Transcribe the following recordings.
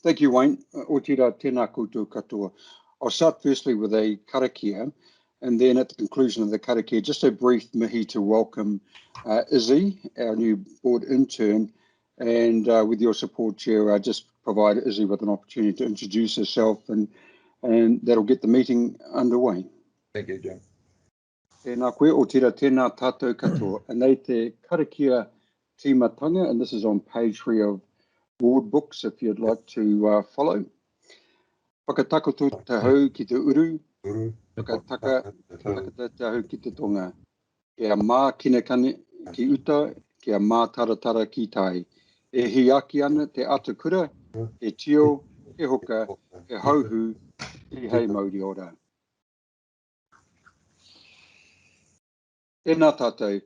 Thank you, Wayne. O tira tēnā koutou katoa. I'll start firstly with a karakia, and then at the conclusion of the karakia, just a brief mihi to welcome Izzy, our new board intern, and with your support, Chair, just provide Izzy with an opportunity to introduce herself, and that'll get the meeting underway. Thank you, Jim. Tēnā koe, o tira tēnā tātou katoa. And nei te karakia tīmatanga, and this is on page 3 of board books, if you'd like to follow. Whakatakoto te hau ki te uru, whakataka te hau ki te tonga. Kia mā kinekane ki uta, kia mā taratara ki tai. E hiaki ana te atakura, e tio, e hoka, e hauhu, e hei mauri ora. Tēnā tātou,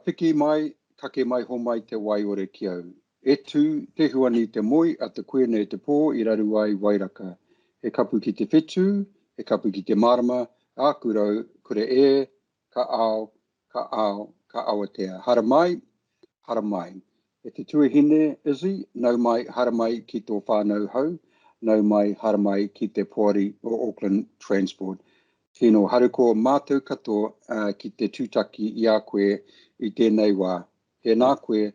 piki mai, kake mai ho mai te waiore ki au. E tū te huani te moi a te koe nei te pō i raru ai wairaka. He kapu ki te whetū, he kapu ki te marama, a kurau, kure e, ka ao, ka ao, ka awatea. Hara mai, hara mai. E te tuahine, Izzy, nau mai hara mai ki tō whānau hau, nau mai hara mai ki te poari o Auckland Transport. Tēnō haruko mātou katoa ki te tūtaki i a koe i tēnei wā. Tēnā koe,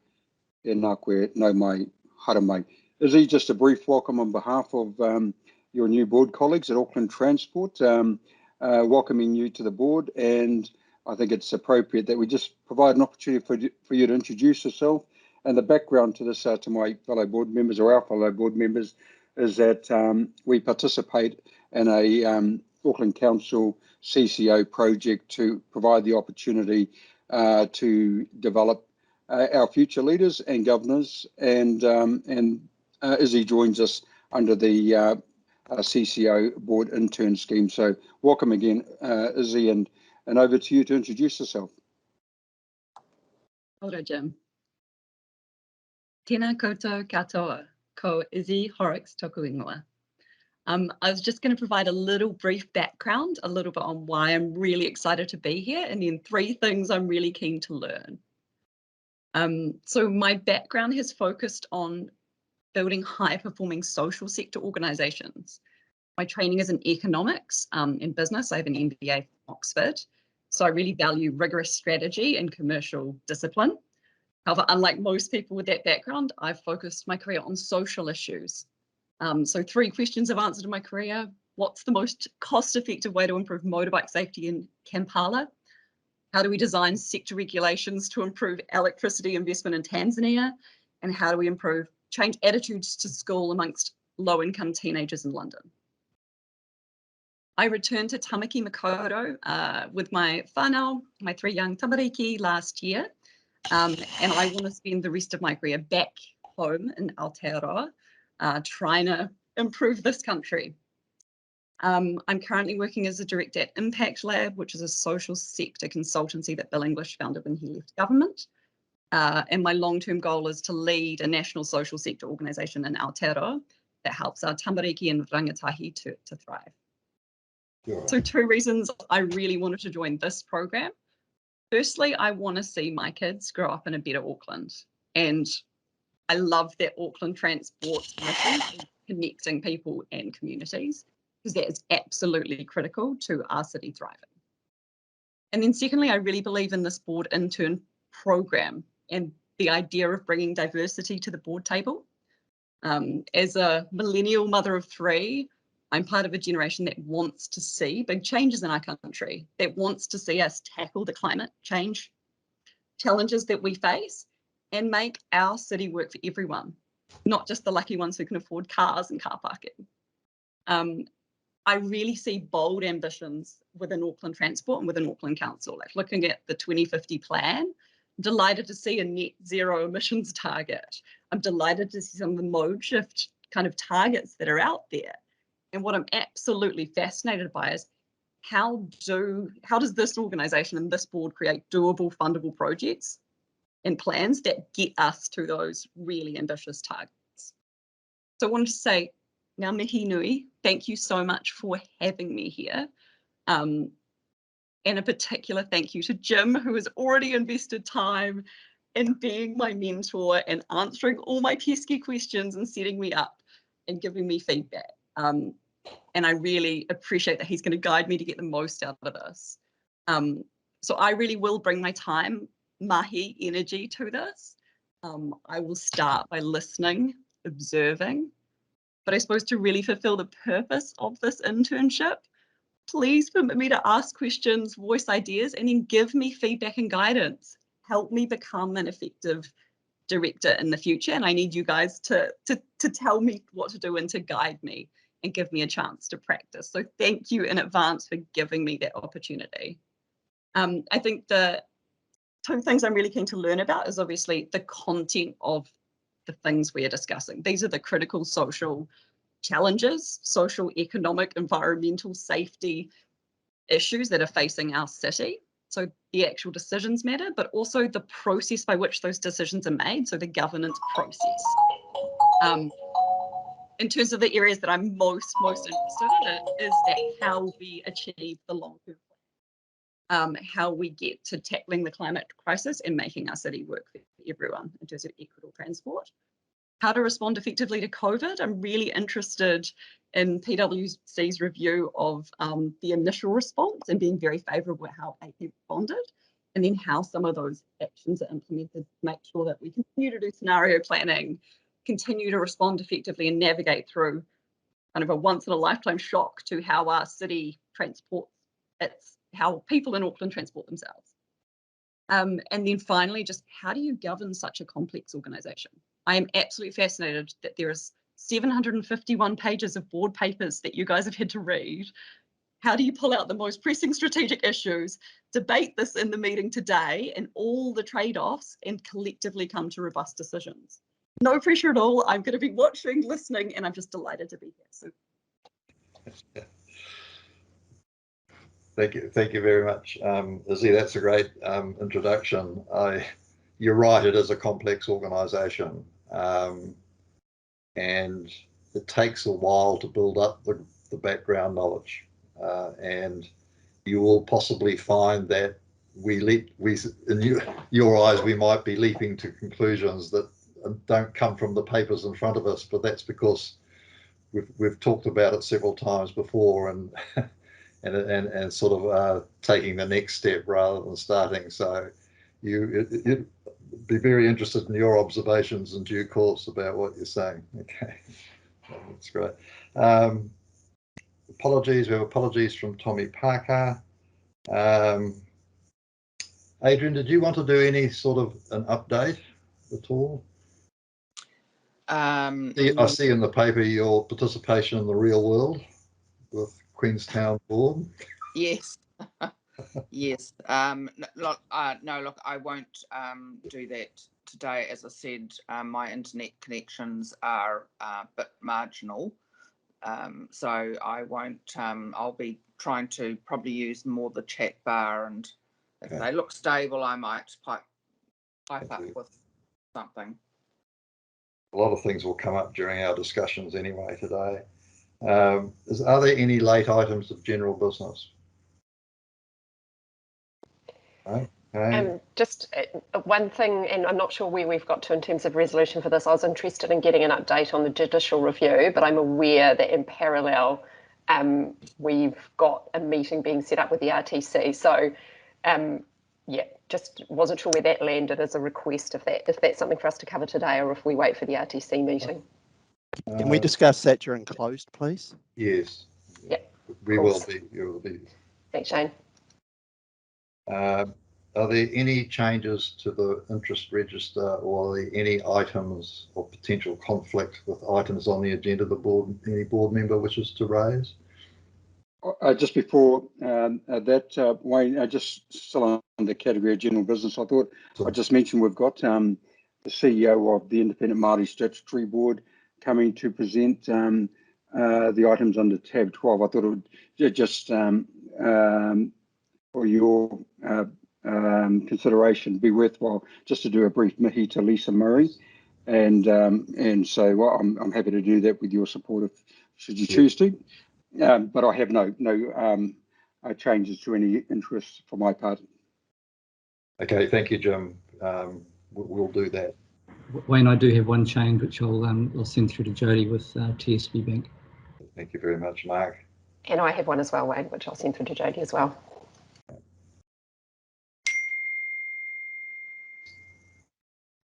nau mai, hara mai. Izzy, just a brief welcome on behalf of your new board colleagues at Auckland Transport, welcoming you to the board, and I think it's appropriate that we just provide an opportunity for you to introduce yourself. And the background to this, to my fellow board members, or our fellow board members, is that we participate in a Auckland Council CCO project to provide the opportunity to develop our future leaders and governors, and Izzy joins us under the CCO board intern scheme. So welcome again, Izzy, and over to you to introduce yourself. Ora, Jim. Tēnā koutou katoa, ko Izzy Horrocks toku ingoa. I was just going to provide a little brief background, a little bit on why I'm really excited to be here, and then 3 things I'm really keen to learn. So my background has focused on building high-performing social sector organisations. My training is in economics and business. I have an MBA from Oxford, so I really value rigorous strategy and commercial discipline. However, unlike most people with that background, I've focused my career on social issues. So 3 questions I've answered in my career. What's the most cost-effective way to improve motorbike safety in Kampala? How do we design sector regulations to improve electricity investment in Tanzania? And how do we change attitudes to school amongst low-income teenagers in London? I returned to Tamaki Makaurau with my whānau, my 3 young tamariki last year. And I want to spend the rest of my career back home in Aotearoa, trying to improve this country. I'm currently working as a director at Impact Lab, which is a social sector consultancy that Bill English founded when he left government. And my long-term goal is to lead a national social sector organisation in Aotearoa that helps our tamariki and rangatahi to thrive. Sure. So 2 reasons I really wanted to join this program. Firstly, I want to see my kids grow up in a better Auckland. And I love that Auckland Transport's mission of connecting people and communities, because that is absolutely critical to our city thriving. And then secondly, I really believe in this board intern program and the idea of bringing diversity to the board table. As a millennial mother of 3, I'm part of a generation that wants to see big changes in our country, that wants to see us tackle the climate change challenges that we face and make our city work for everyone, not just the lucky ones who can afford cars and car parking. I really see bold ambitions within Auckland Transport and within Auckland Council, like looking at the 2050 plan. I'm delighted to see a net zero emissions target. I'm delighted to see some of the mode shift kind of targets that are out there. And what I'm absolutely fascinated by is how does this organisation and this board create doable, fundable projects and plans that get us to those really ambitious targets. So I wanted to say, ngā mihi nui, thank you so much for having me here. And a particular thank you to Jim, who has already invested time in being my mentor and answering all my pesky questions and setting me up and giving me feedback. And I really appreciate that he's going to guide me to get the most out of this. So I really will bring my time, mahi energy to this. I will start by listening, observing, but I suppose to really fulfill the purpose of this internship, please permit me to ask questions, voice ideas, and then give me feedback and guidance. Help me become an effective director in the future. And I need you guys to tell me what to do and to guide me and give me a chance to practice. So thank you in advance for giving me that opportunity. I think the two things I'm really keen to learn about is obviously the content of the things we are discussing. These are the critical social challenges, social, economic, environmental, safety issues that are facing our city. So the actual decisions matter, but also the process by which those decisions are made, so the governance process. In terms of the areas that I'm most interested in, is that how we achieve the long-term plan, how we get to tackling the climate crisis and making our city work for everyone in terms of equitable transport. How to respond effectively to COVID. I'm really interested in PwC's review of the initial response and being very favourable at how AP responded, and then how some of those actions are implemented to make sure that we continue to do scenario planning, continue to respond effectively and navigate through kind of a once-in-a-lifetime shock to how our city transports how people in Auckland transport themselves. And then finally, just how do you govern such a complex organisation? I am absolutely fascinated that there is 751 pages of board papers that you guys have had to read. How do you pull out the most pressing strategic issues, debate this in the meeting today and all the trade-offs, and collectively come to robust decisions? No pressure at all. I'm going to be watching, listening, and I'm just delighted to be here. So. Thank you very much, Izzy. That's a great introduction. You're right, it is a complex organisation, and it takes a while to build up the background knowledge, and you will possibly find that in your eyes, we might be leaping to conclusions that don't come from the papers in front of us, but that's because we've talked about it several times before, and and sort of taking the next step rather than starting. So you'd be very interested in your observations in due course about what you're saying. Okay, that's great. Apologies, we have apologies from Tommy Parker. Adrian, did you want to do any sort of an update at all? I see in the paper your participation in the real world with Queenstown Board. Yes. Yes. Look, I won't do that today. As I said, my internet connections are a bit marginal, so I won't. I'll be trying to probably use more the chat bar, and if they look stable, I might pipe up with something. A lot of things will come up during our discussions anyway today. Are there any late items of general business? Okay. Just one thing, and I'm not sure where we've got to in terms of resolution for this. I was interested in getting an update on the judicial review, but I'm aware that in parallel we've got a meeting being set up with the RTC. So yeah, just wasn't sure where that landed as a request, if that's something for us to cover today or if we wait for the RTC meeting. Can we discuss that during closed, please? Yes. Yeah. We will be. You will be. Thanks, Shane. Are there any changes to the interest register, or are there any items or potential conflict with items on the agenda the board, any board member wishes to raise? Just before that, Wayne, just still on the category of general business, I thought I just mentioned we've got the CEO of the Independent Maori Statutory Board coming to present the items under tab 12. I thought it would just for your consideration be worthwhile just to do a brief mihi to Lisa Murray, and so well, I'm happy to do that with your support should you choose to. But I have no changes to any interests for my part. Okay, thank you, Jim. We'll do that. Wayne, I do have one change which I'll send through to Jody with TSB Bank. Thank you very much, Mark. And I have one as well, Wayne, which I'll send through to Jody as well.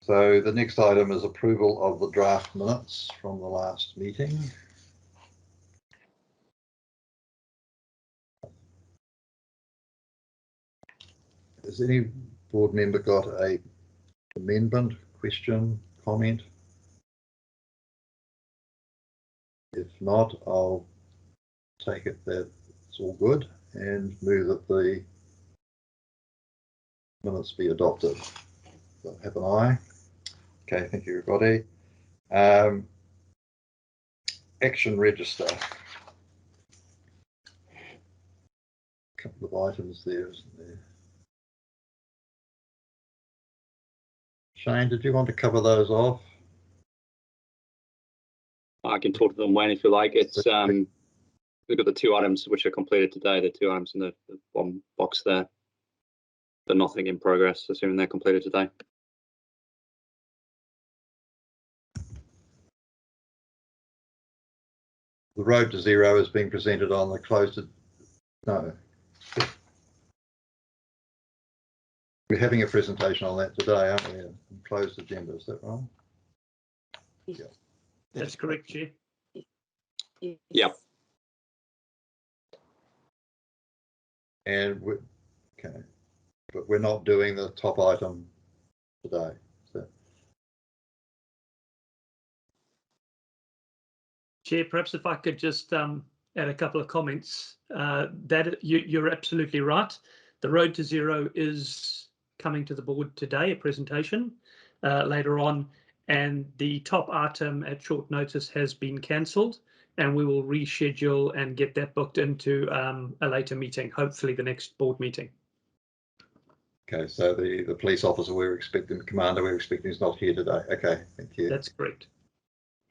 So the next item is approval of the draft minutes from the last meeting. Has any board member got a amendment, question, comment? If not, I'll take it that it's all good and move that the minutes be adopted. So have an aye. Okay, thank you, everybody. Action register. A couple of items there, isn't there? Shane, did you want to cover those off? I can talk to them, Wayne, if you like. It's we've got the 2 items which are completed today, the 2 items in the bottom box there. The nothing in progress, assuming they're completed today. The road to zero is being presented on the closed. No. We're having a presentation on that today, aren't we? Closed agenda, is that wrong? Yeah. That's correct, Chair. Yep. And okay, but we're not doing the top item today. So. Chair, perhaps if I could just add a couple of comments. That you're absolutely right. The road to zero is coming to the board today, a presentation later on, and the top item at short notice has been cancelled, and we will reschedule and get that booked into a later meeting, hopefully the next board meeting. Okay, so the police officer we're expecting, the commander we're expecting is not here today. Okay, thank you. That's correct.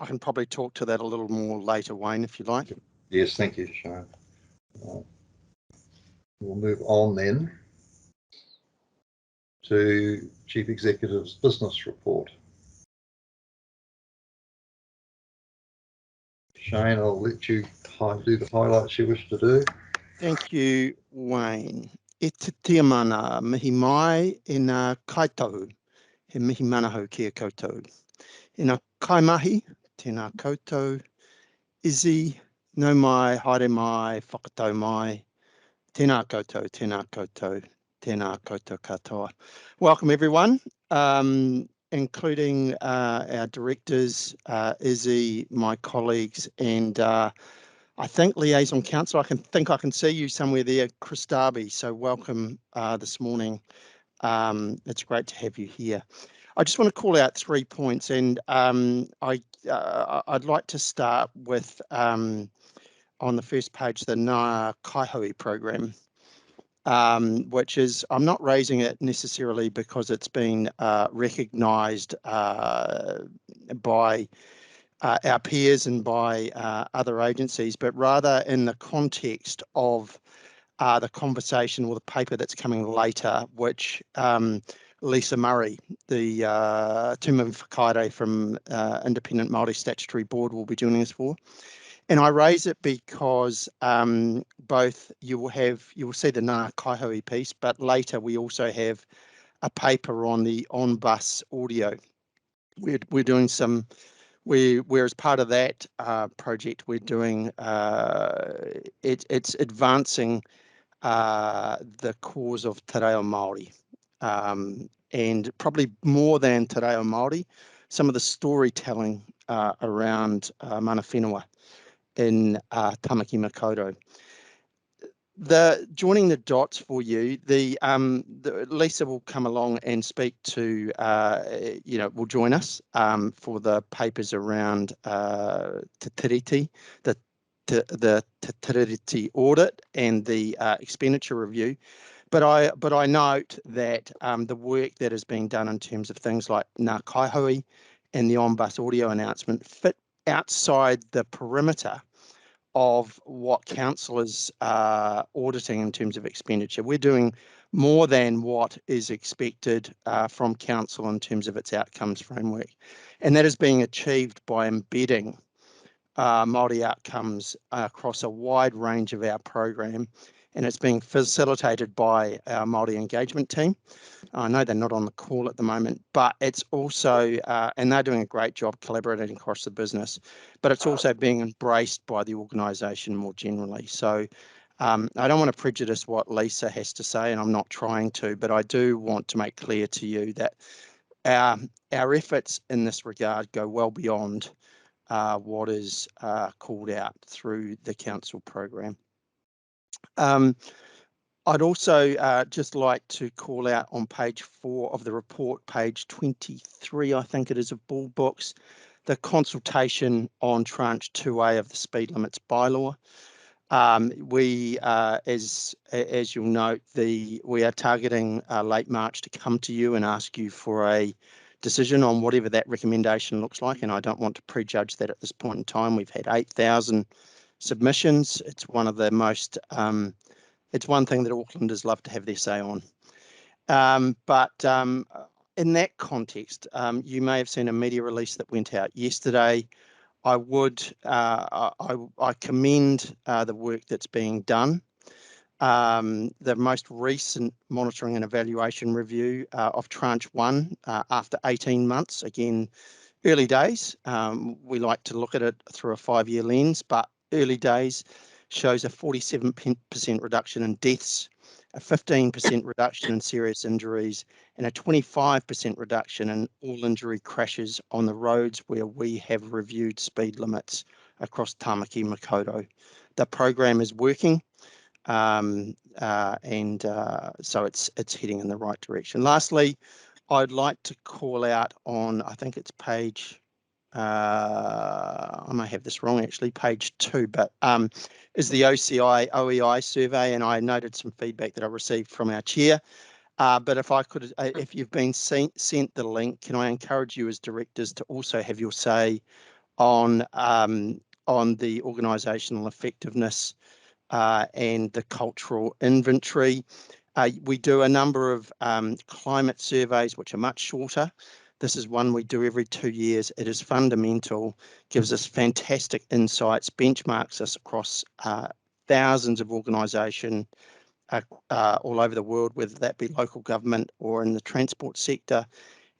I can probably talk to that a little more later, Wayne, if you like. Yes, thank you, Shane. We'll move on then to Chief Executive's business report. Shane, I'll let you do the highlights you wish to do. Thank you, Wayne. E te tia mana, mihi mai e ngā kaitau, he mihi mana hau kia koutou. E ngā kaimahi, tēnā koutou, Izzy, no mai, haere mai, whakatau mai, tēnā koutou, tēnā koutou, tēnā koutou katoa. Welcome everyone, including our directors, Izzy, my colleagues, and I think Liaison Council. I can see you somewhere there, Chris Darby. So welcome this morning. It's great to have you here. I just want to call out 3 points, and I'd like to start with on the first page the Ngā Kaihui program, which is, I'm not raising it necessarily because it's been recognised by our peers and by other agencies, but rather in the context of the conversation or the paper that's coming later, which Lisa Murray, the Tūma Whakaere from Independent Māori Statutory Board, will be joining us for. And I raise it because both you will see the Ngā Kaihui piece, but later we also have a paper on the on-bus audio. We're doing some. We're as part of that project, we're doing it's advancing the cause of te reo Māori, and probably more than te reo Māori, some of the storytelling around mana whenua in Tamaki Makaurau. Joining the dots for you, Lisa will come along and speak to, will join us for the papers around te tiriti, the te tiriti audit and the expenditure review. But I note that the work that is being done in terms of things like Ngā Kaihui and the on-bus audio announcement fit outside the perimeter of what council is auditing in terms of expenditure. We're doing more than what is expected from council in terms of its outcomes framework. And that is being achieved by embedding Māori outcomes across a wide range of our program. And it's being facilitated by our Māori engagement team. I know they're not on the call at the moment, but it's also, and they're doing a great job collaborating across the business, but it's also being embraced by the organisation more generally. So I don't want to prejudice what Lisa has to say, and I'm not trying to, but I do want to make clear to you that our efforts in this regard go well beyond what is called out through the council program. I'd also just like to call out on page 4 of the report, page 23, I think it is, of Bull Books, the consultation on tranche 2A of the speed limits bylaw. We, as you'll note, we are targeting late March to come to you and ask you for a decision on whatever that recommendation looks like. And I don't want to prejudge that at this point in time. We've had 8,000 submissions. It's one of the most it's one thing that Aucklanders love to have their say on. But in that context, you may have seen a media release that went out yesterday. I commend the work that's being done. The most recent monitoring and evaluation review of tranche 1 after 18 months, again, early days. We like to look at it through a 5-year lens, but early days shows a 47% reduction in deaths, a 15% reduction in serious injuries, and a 25% reduction in all injury crashes on the roads where we have reviewed speed limits across Tamaki Makaurau. The program is working, so it's heading in the right direction. Lastly, I'd like to call out on, I think it's page, I may have this wrong actually, page 2, but is the OEI survey, and I noted some feedback that I received from our chair. But if I could, if you've been sent the link, can I encourage you as directors to also have your say on the organisational effectiveness and the cultural inventory. We do a number of climate surveys, which are much shorter. This is one we do every 2 years. It is fundamental, gives us fantastic insights, benchmarks us across thousands of organisations all over the world, whether that be local government or in the transport sector.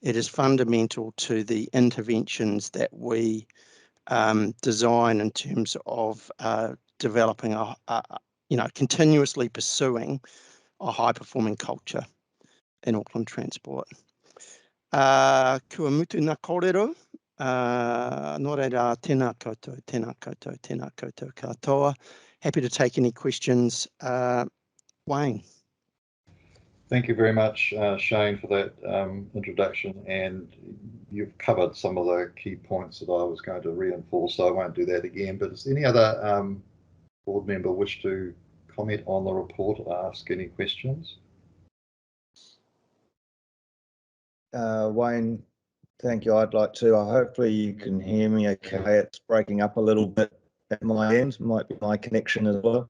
It is fundamental to the interventions that we design in terms of developing continuously pursuing a high-performing culture in Auckland transport. Kua mutu nā kōrero, nō reira tēnā koutou, tēnā koutou, tēnā koutou katoa. Happy to take any questions. Wayne. Thank you very much, Shane, for that introduction, and you've covered some of the key points that I was going to reinforce, so I won't do that again. But does any other board member wish to comment on the report or ask any questions? Wayne, thank you. I'd like to. Hopefully you can hear me okay. It's breaking up a little bit at my end. Might be my connection as well.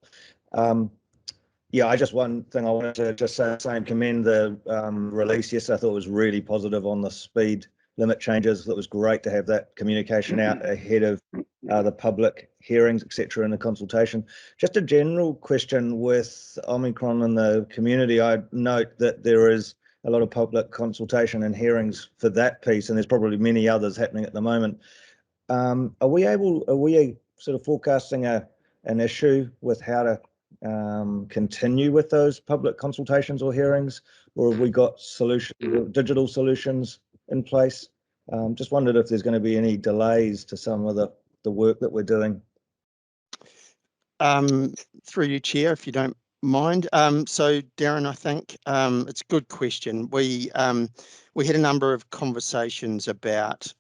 Yeah, one thing I wanted to just say, commend the release. Yes, I thought it was really positive on the speed limit changes. It was great to have that communication out ahead of the public hearings, etc., and the consultation. Just a general question with Omicron in the community. I note that there is a lot of public consultation and hearings for that piece, and there's probably many others happening at the moment. Are we sort of forecasting an issue with how to continue with those public consultations or hearings, or have we got digital solutions in place? Just wondered if there's going to be any delays to some of the work that we're doing. Through you, Chair, if you don't mind. So Darren, I think it's a good question. We had a number of conversations about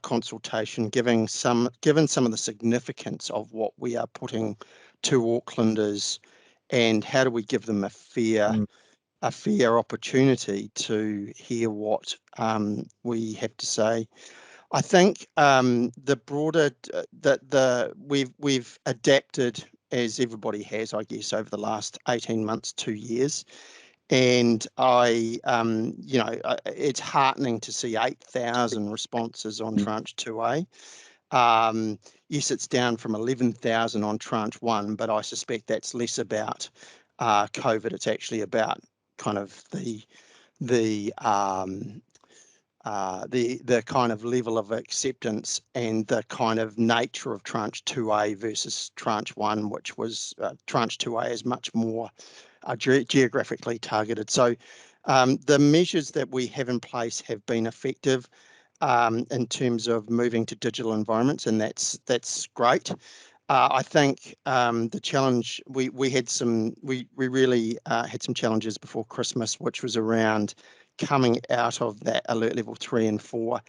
consultation, given some of the significance of what we are putting to Aucklanders, and how do we give them a fair opportunity to hear what we have to say. I think the broader we've adapted, as everybody has, I guess, over the last 18 months, 2 years. And it's heartening to see 8,000 responses on tranche 2A. Yes, it's down from 11,000 on tranche 1, but I suspect that's less about COVID. It's actually about kind of the kind of level of acceptance and the kind of nature of tranche 2A versus tranche 1, which was tranche 2A is much more geographically targeted. So the measures that we have in place have been effective in terms of moving to digital environments, and that's great. I think the challenge we really had some challenges before Christmas, which was around coming out of that alert level 3 and 4,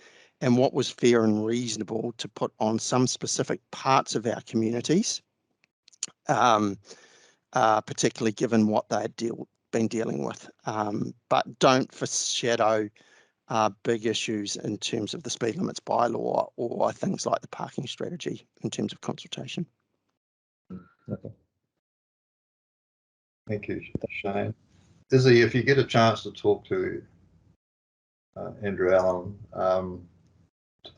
and what was fair and reasonable to put on some specific parts of our communities, particularly given what they had been dealing with. But don't foreshadow big issues in terms of the speed limits bylaw or things like the parking strategy in terms of consultation. Okay. Thank you, Shane. Izzy, if you get a chance to talk to Andrew Allen,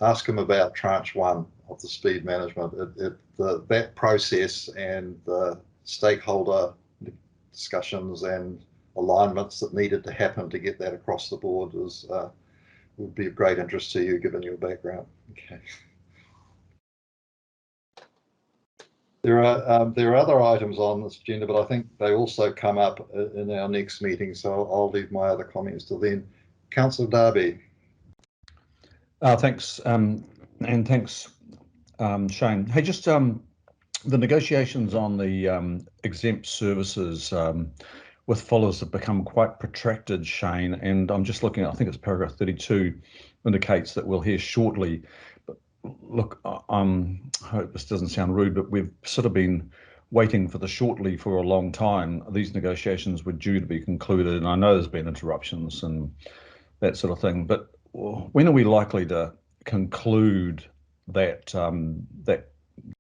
ask him about tranche 1 of the speed management. That process and the stakeholder discussions and alignments that needed to happen to get that across the board would be of great interest to you, given your background. Okay. There are other items on this agenda, but I think they also come up in our next meeting, so I'll leave my other comments till then. Councillor Darby. Thanks, and thanks, Shane. Hey, just the negotiations on the exempt services with Fuller's have become quite protracted, Shane, and I'm just looking at, I think it's paragraph 32 indicates that we'll hear shortly. But look, I hope this doesn't sound rude, but we've sort of been waiting for the shortly for a long time. These negotiations were due to be concluded, and I know there's been interruptions and that sort of thing, but when are we likely to conclude that that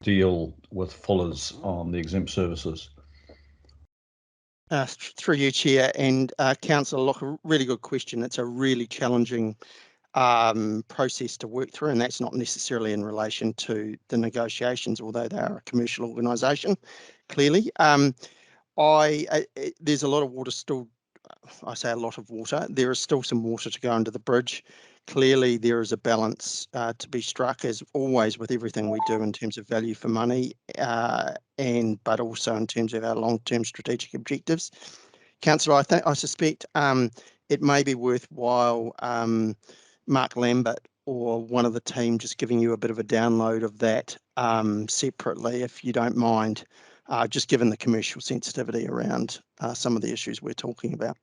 deal with Fuller's on the exempt services? Through you, Chair, and Councillor, look, a really good question. It's a really challenging process to work through, and that's not necessarily in relation to the negotiations, although they are a commercial organisation, clearly. There's a lot of water still, I say a lot of water, there is still some water to go under the bridge. Clearly, there is a balance to be struck, as always with everything we do in terms of value for money, but also in terms of our long-term strategic objectives. Councillor, I suspect it may be worthwhile Mark Lambert or one of the team just giving you a bit of a download of that separately, if you don't mind, just given the commercial sensitivity around some of the issues we're talking about.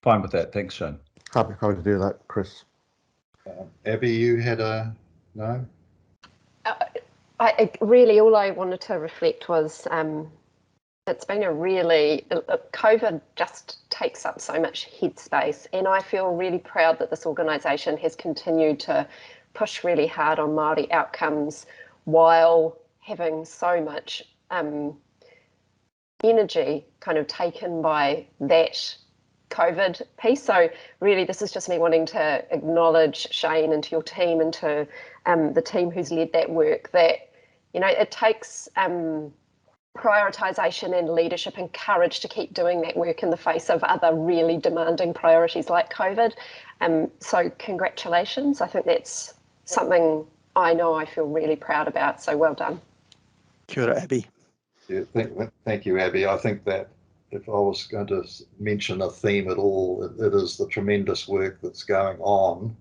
Fine with that. Thanks, Shane. Happy to do that, Chris. Abby, you had a no? Really, all I wanted to reflect was it's been a really, COVID just takes up so much headspace, and I feel really proud that this organisation has continued to push really hard on Māori outcomes while having so much energy kind of taken by that COVID piece. So really, this is just me wanting to acknowledge Shane and to your team and to the team who's led that work, that, you know, it takes prioritisation and leadership and courage to keep doing that work in the face of other really demanding priorities like COVID. So congratulations. I think that's something I know I feel really proud about. So well done. Kia ora, Abby. Yeah, thank you, Abby. I think that if I was going to mention a theme at all, it is the tremendous work that's going on,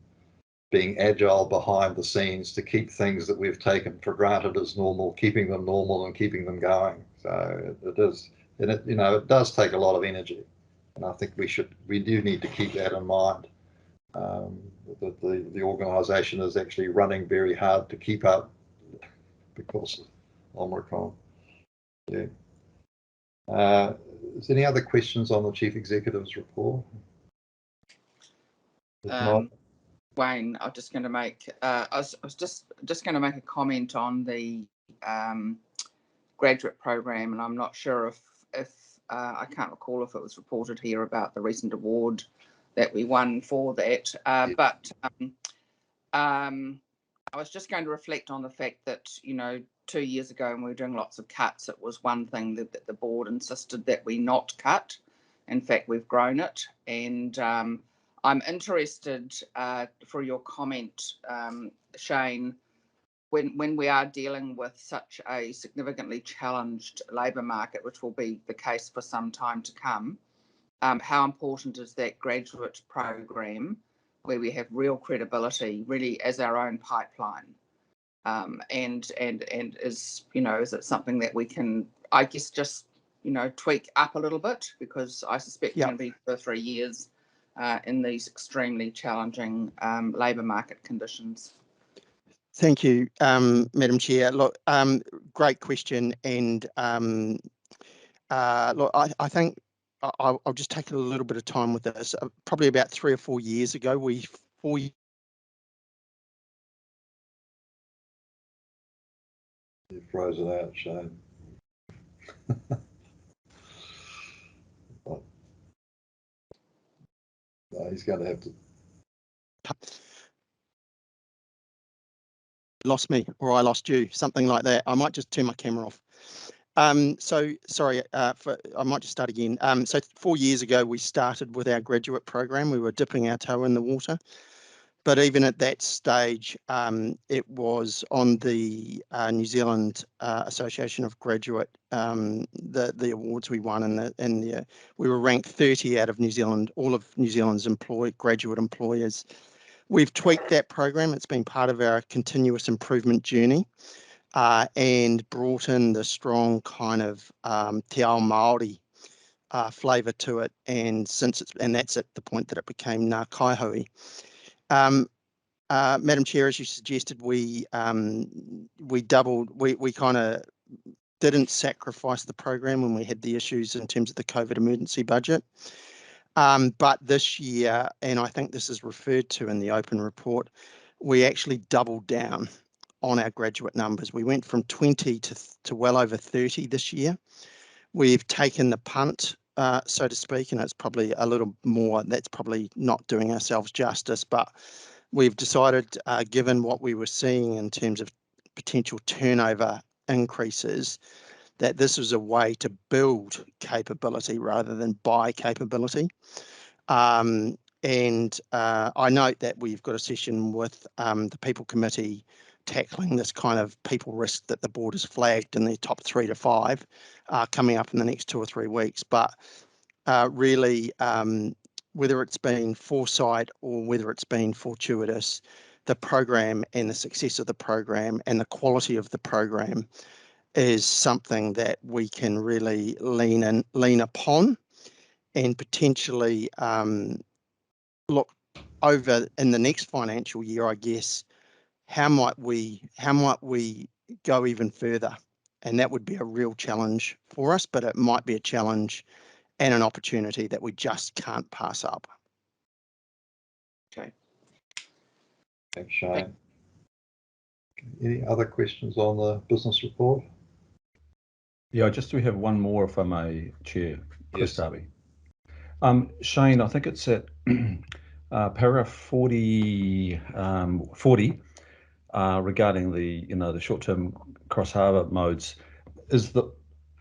being agile behind the scenes to keep things that we've taken for granted as normal, keeping them normal and keeping them going. So it is, and it, you know, it does take a lot of energy, and I think we do need to keep that in mind. That the organisation is actually running very hard to keep up because of Omicron. Yeah. Is there any other questions on the Chief Executive's report? Wayne, I'm just going to make. I was just going to make a comment on the graduate program, and I'm not sure if I can't recall if it was reported here about the recent award that we won for that. But I was just going to reflect on the fact that, 2 years ago when we were doing lots of cuts, it was one thing that the board insisted that we not cut. In fact, we've grown it. And I'm interested for your comment, Shane, when we are dealing with such a significantly challenged labour market, which will be the case for some time to come, how important is that graduate program where we have real credibility, really as our own pipeline? And is, is it something that we can, I guess, just, tweak up a little bit? Because I suspect it's going to be 2 or 3 years in these extremely challenging labour market conditions. Thank you, Madam Chair. Look, great question. And look, I think I'll just take a little bit of time with this. Probably about 3 or 4 years ago, You froze it out, Shane. No, he's going to have to. Lost me, or I lost you, something like that. I might just turn my camera off. So sorry, I might just start again. So 4 years ago, we started with our graduate program. We were dipping our toe in the water. But even at that stage, it was on the New Zealand Association of Graduate, the awards we won, and we were ranked 30 out of New Zealand, all of New Zealand's graduate employers. We've tweaked that program. It's been part of our continuous improvement journey, and brought in the strong kind of te ao Maori flavour to it. And that's at the point that it became Ngā Kaihui. Madam Chair, as you suggested, we doubled. We kind of didn't sacrifice the program when we had the issues in terms of the COVID emergency budget. But this year, and I think this is referred to in the open report, we actually doubled down on our graduate numbers. We went from 20 to well over 30 this year. We've taken the punt, so to speak, and it's probably a little more. That's probably not doing ourselves justice, but we've decided, given what we were seeing in terms of potential turnover increases, that this was a way to build capability rather than buy capability. And I note that we've got a session with the People Committee tackling this kind of people risk that the board has flagged in their top 3 to 5 coming up in the next 2 or 3 weeks. But really, whether it's been foresight or whether it's been fortuitous, the program and the success of the program and the quality of the program is something that we can really lean upon, and potentially look over in the next financial year, I guess, how might we go even further? And that would be a real challenge for us, but it might be a challenge and an opportunity that we just can't pass up. Okay. Thanks, Shane. Any other questions on the business report? Yeah, we have one more, if I may, Chair. Chris Yes. Darby. Shane, I think it's at paragraph 40, regarding the short-term cross-harbour modes.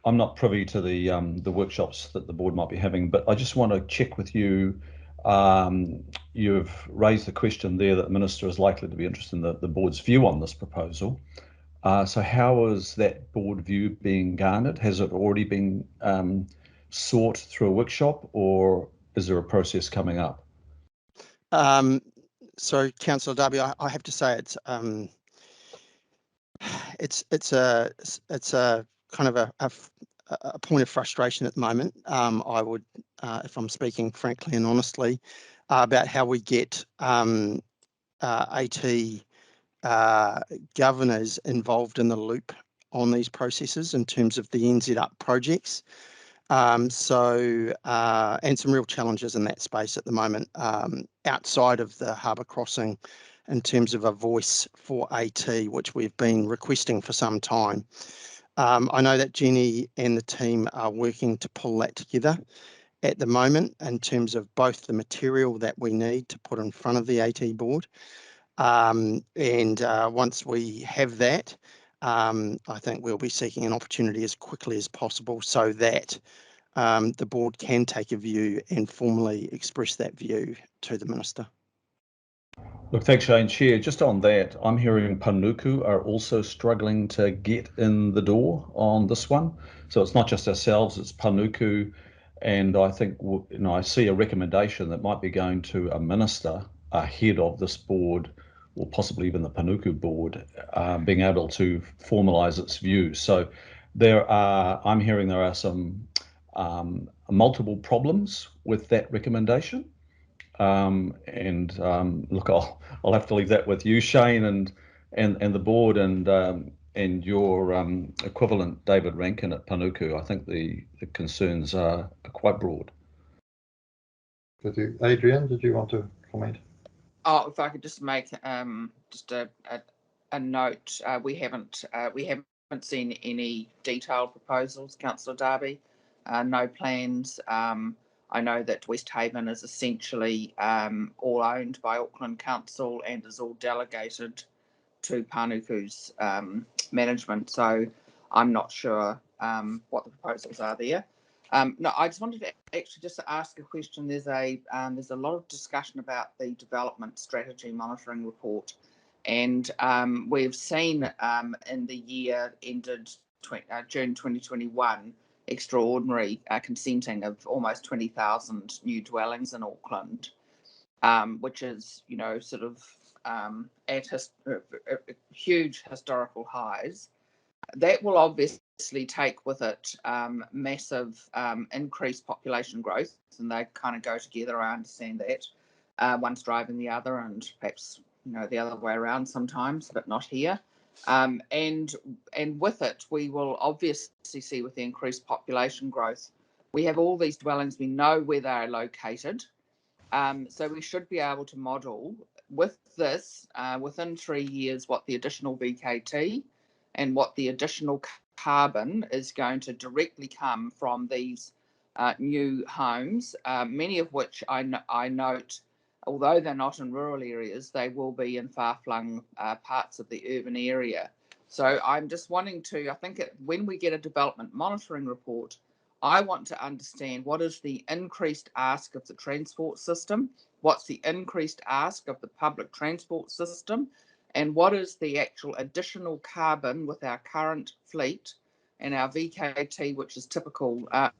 I'm not privy to the workshops that the board might be having, but I just want to check with you. You've raised the question there that the Minister is likely to be interested in the board's view on this proposal. So how is that board view being garnered? Has it already been sought through a workshop, or is there a process coming up? So, Councillor Darby, I have to say it's a kind of a point of frustration at the moment. I would, if I'm speaking frankly and honestly, about how we get AT governors involved in the loop on these processes in terms of the NZ Up projects. And some real challenges in that space at the moment, outside of the harbour crossing, in terms of a voice for AT, which we've been requesting for some time. I know that Jenny and the team are working to pull that together at the moment in terms of both the material that we need to put in front of the AT board. Once we have that, I think we'll be seeking an opportunity as quickly as possible so that the board can take a view and formally express that view to the Minister. Look, thanks, Shane. Chair, just on that, I'm hearing Panuku are also struggling to get in the door on this one. So it's not just ourselves, it's Panuku. And I think, I see a recommendation that might be going to a minister ahead of this board, or possibly even the Panuku board, being able to formalise its views. So I'm hearing there are some multiple problems with that recommendation. Look, I'll have to leave that with you, Shane, and the board, and your equivalent, David Rankin at Panuku. I think the concerns are quite broad. Adrian, did you want to comment? Oh, if I could just make just a note, we haven't seen any detailed proposals, Councillor Darby. No plans. I know that West Haven is essentially all owned by Auckland Council and is all delegated to Panuku's management. So I'm not sure what the proposals are there. No, I just wanted to actually just ask a question. There's a lot of discussion about the development strategy monitoring report, and we've seen in the year ended June 2021 extraordinary consenting of almost 20,000 new dwellings in Auckland, which is sort of at huge historical highs. That will obviously take with it massive increased population growth, and they kind of go together. I understand that one's driving the other, and perhaps the other way around sometimes, but not here. And with it, we will obviously see with the increased population growth, we have all these dwellings. We know where they are located, so we should be able to model with this within 3 years what the additional VKT and what the additional carbon is going to directly come from these new homes, many of which I note, although they're not in rural areas, they will be in far-flung parts of the urban area. So I'm just wanting to, I think when we get a development monitoring report, I want to understand what is the increased ask of the transport system, what's the increased ask of the public transport system, and what is the actual additional carbon with our current fleet and our VKT, which is typical of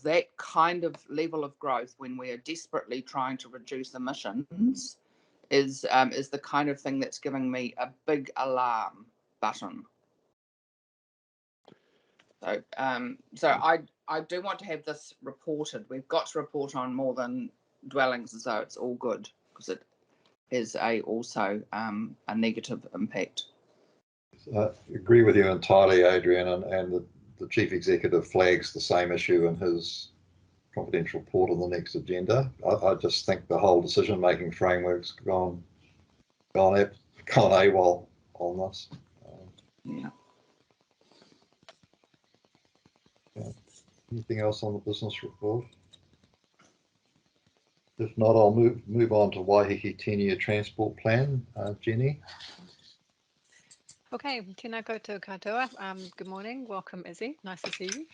that kind of level of growth when we are desperately trying to reduce emissions is the kind of thing that's giving me a big alarm button. So I do want to have this reported. We've got to report on more than dwellings as though it's all good, because it is also a negative impact. I agree with you entirely, Adrian, and the Chief Executive flags the same issue in his confidential report on the next agenda. I just think the whole decision-making framework's gone AWOL on this. Yeah. Anything else on the business report? If not, I'll move on to Waiheke 10-year transport plan. Jenny. Okay, tēnā koutou katoa. Good morning, welcome Izzy, nice to see you.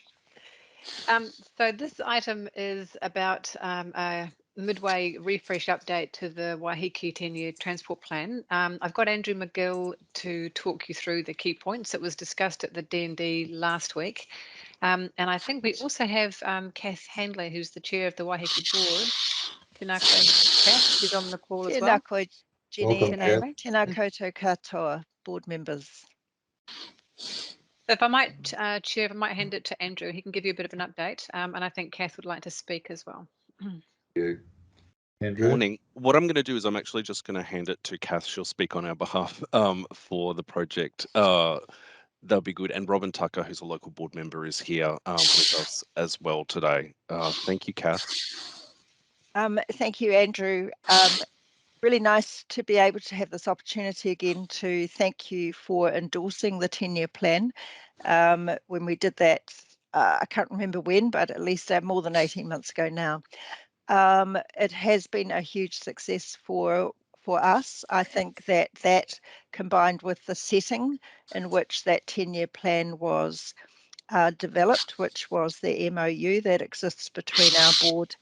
So this item is about a midway refresh update to the Waiheke 10-year transport plan. I've got Andrew McGill to talk you through the key points that was discussed at the D&D last week. And I think we also have Kath Handler, who's the chair of the Waiheke board. Tēnā koutou, Kath, she's on the call as well. Tēnā koe, Jenny. Tēnā koutou katoa, board members. If I might, Chair, if I might hand it to Andrew, he can give you a bit of an update. And I think Kath would like to speak as well. Thank you. Andrew? Morning. What I'm going to do is I'm actually just going to hand it to Kath. She'll speak on our behalf for the project. That'll be good. And Robin Tucker, who's a local board member, is here with us as well today. Thank you, Kath. Thank you, Andrew. Really nice to be able to have this opportunity again to thank you for endorsing the 10-year plan. When we did that, I can't remember when, but at least more than 18 months ago now. It has been a huge success for us. I think that combined with the setting in which that 10-year plan was developed, which was the MOU that exists between our board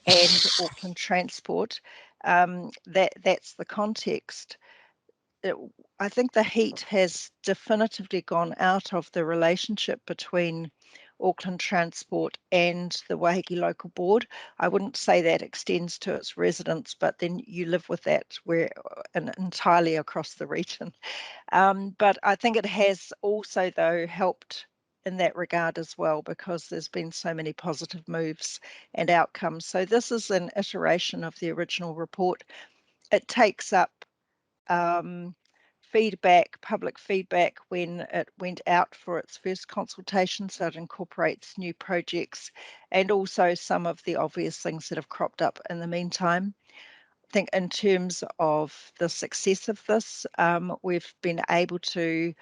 and Auckland Transport, that's the context. I think the heat has definitively gone out of the relationship between Auckland Transport and the Waihi Local Board. I wouldn't say that extends to its residents, but then you live with that entirely across the region. But I think it has also, though, helped in that regard as well, because there's been so many positive moves and outcomes. So this is an iteration of the original report. It takes up public feedback when it went out for its first consultation, so it incorporates new projects and also some of the obvious things that have cropped up in the meantime. I think in terms of the success of this, we've been able to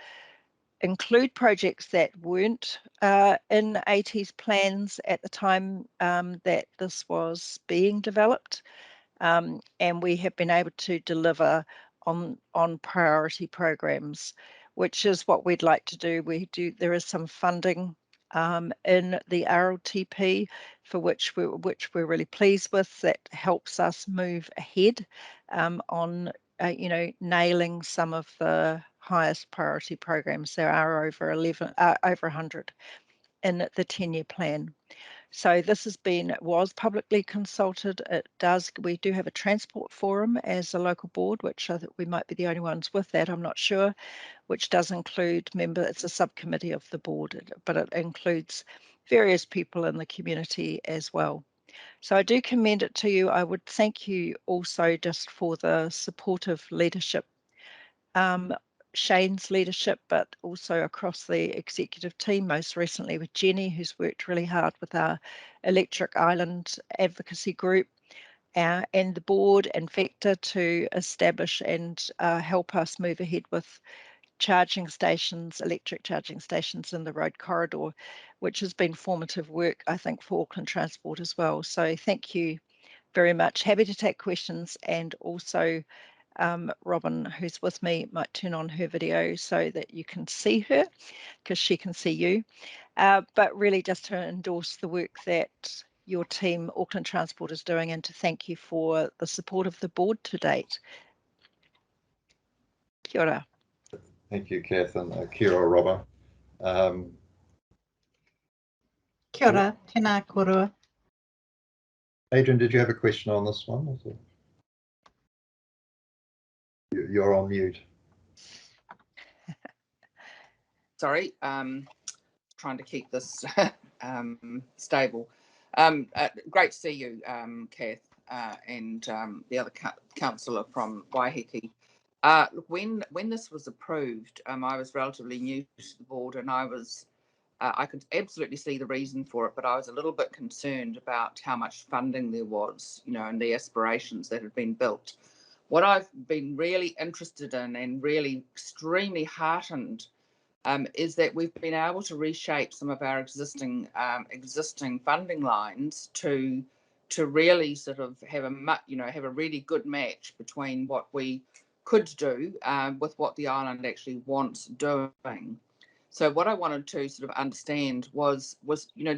include projects that weren't in AT's plans at the time that this was being developed. And we have been able to deliver on priority programs, which is what we'd like to do. There is some funding in the RLTP for which we're really pleased with, that helps us move ahead on nailing some of the highest priority programs. There are over 100 in the 10-year plan. So this was publicly consulted. We do have a transport forum as a local board, which I think we might be the only ones with that, I'm not sure, which does include it's a subcommittee of the board, but it includes various people in the community as well. So I do commend it to you. I would thank you also just for the supportive leadership, Shane's leadership, but also across the executive team, most recently with Jenny, who's worked really hard with our Electric Island advocacy group, and the board and Vector to establish and help us move ahead with electric charging stations in the road corridor, which has been formative work, I think, for Auckland Transport as well. So thank you very much. Happy to take questions, and also Robin, who's with me, might turn on her video so that you can see her, because she can see you. But really just to endorse the work that your team, Auckland Transport, is doing, and to thank you for the support of the board to date. Kia ora. Thank you, Kath, and kia ora, Robin. Kia ora, tēnā korua. Adrian, did you have a question on this one? You're on mute. Sorry, trying to keep this stable. Great to see you, Kath, and the other councillor from Waiheke. Look, when this was approved, I was relatively new to the board, and I could absolutely see the reason for it, but I was a little bit concerned about how much funding there was, and the aspirations that had been built. What I've been really interested in and really extremely heartened is that we've been able to reshape some of our existing funding lines to really sort of have a really good match between what we could do with what the island actually wants doing. So what I wanted to sort of understand was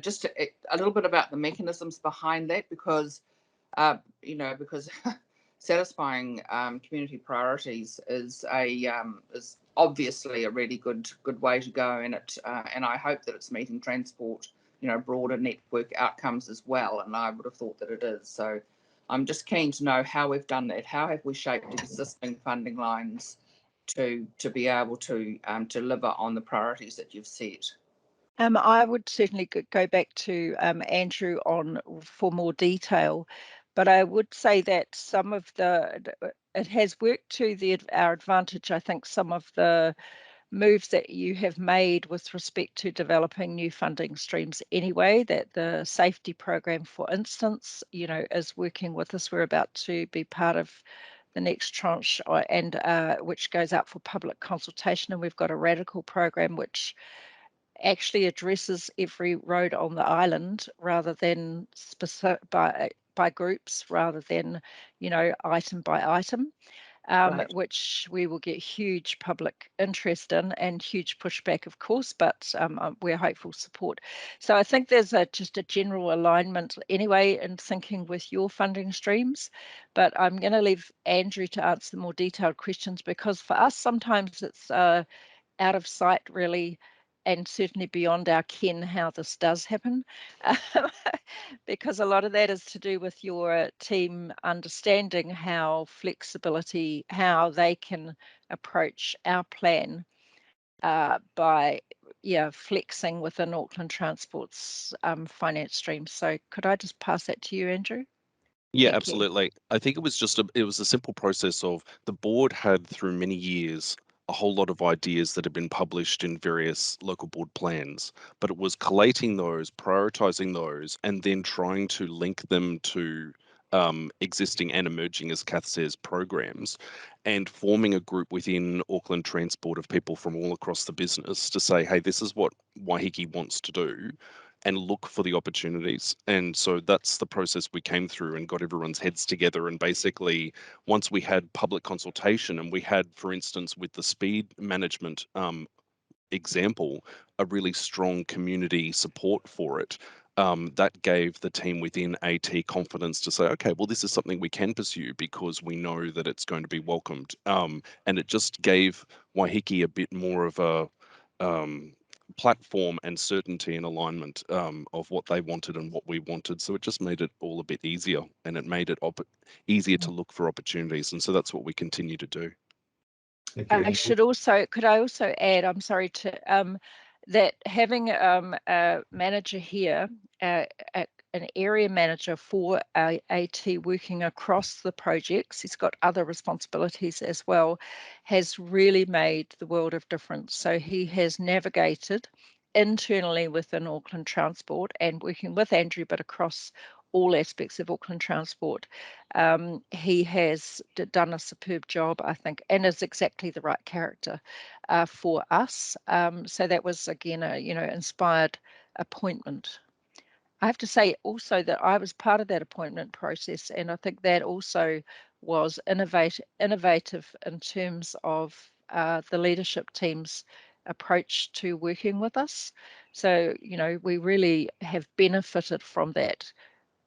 just a little bit about the mechanisms behind that, because satisfying community priorities is obviously a really good way to go, and I hope that it's meeting transport broader network outcomes as well, and I would have thought that it is. So I'm just keen to know how we've done that. How have we shaped existing funding lines to be able to deliver on the priorities that you've set? I would certainly go back to Andrew for more detail, But I would say that some of it has worked to our advantage. I think some of the moves that you have made with respect to developing new funding streams anyway, that the safety program, for instance, is working with us. We're about to be part of the next tranche and which goes out for public consultation, and we've got a radical program which actually addresses every road on the island rather than specific by groups, rather than item by item. Right. Which we will get huge public interest in and huge pushback, of course, but we're hopeful support. So I think there's just a general alignment anyway in thinking with your funding streams, but I'm going to leave Andrew to answer the more detailed questions, because for us sometimes it's out of sight really, and certainly beyond our ken how this does happen, because a lot of that is to do with your team understanding how they can approach our plan by flexing within Auckland Transport's finance stream. So could I just pass that to you, Andrew? Yeah, Thank you. absolutely. I think it was a simple process of the board had through many years a whole lot of ideas that had been published in various local board plans, but it was collating those, prioritizing those, and then trying to link them to existing and emerging, as Kath says, programs, and forming a group within Auckland Transport of people from all across the business to say, hey, this is what Waiheke wants to do, and look for the opportunities. And so that's the process we came through and got everyone's heads together. And basically, once we had public consultation, and we had, for instance, with the speed management example, a really strong community support for it. That gave the team within AT confidence to say, okay, well, this is something we can pursue because we know that it's going to be welcomed. And it just gave Waiheke a bit more of a platform and certainty and alignment of what they wanted and what we wanted. So it just made it all a bit easier, and it made it easier to look for opportunities. And so that's what we continue to do. Could I also add, I'm sorry to, that having a manager here, an area manager for AT working across the projects, he's got other responsibilities as well, has really made the world of difference. So he has navigated internally within Auckland Transport and working with Andrew, but across all aspects of Auckland Transport. He has done a superb job, I think, and is exactly the right character for us. So that was, again, a inspired appointment. I have to say also that I was part of that appointment process, and I think that also was innovative in terms of the leadership team's approach to working with us. So, we really have benefited from that,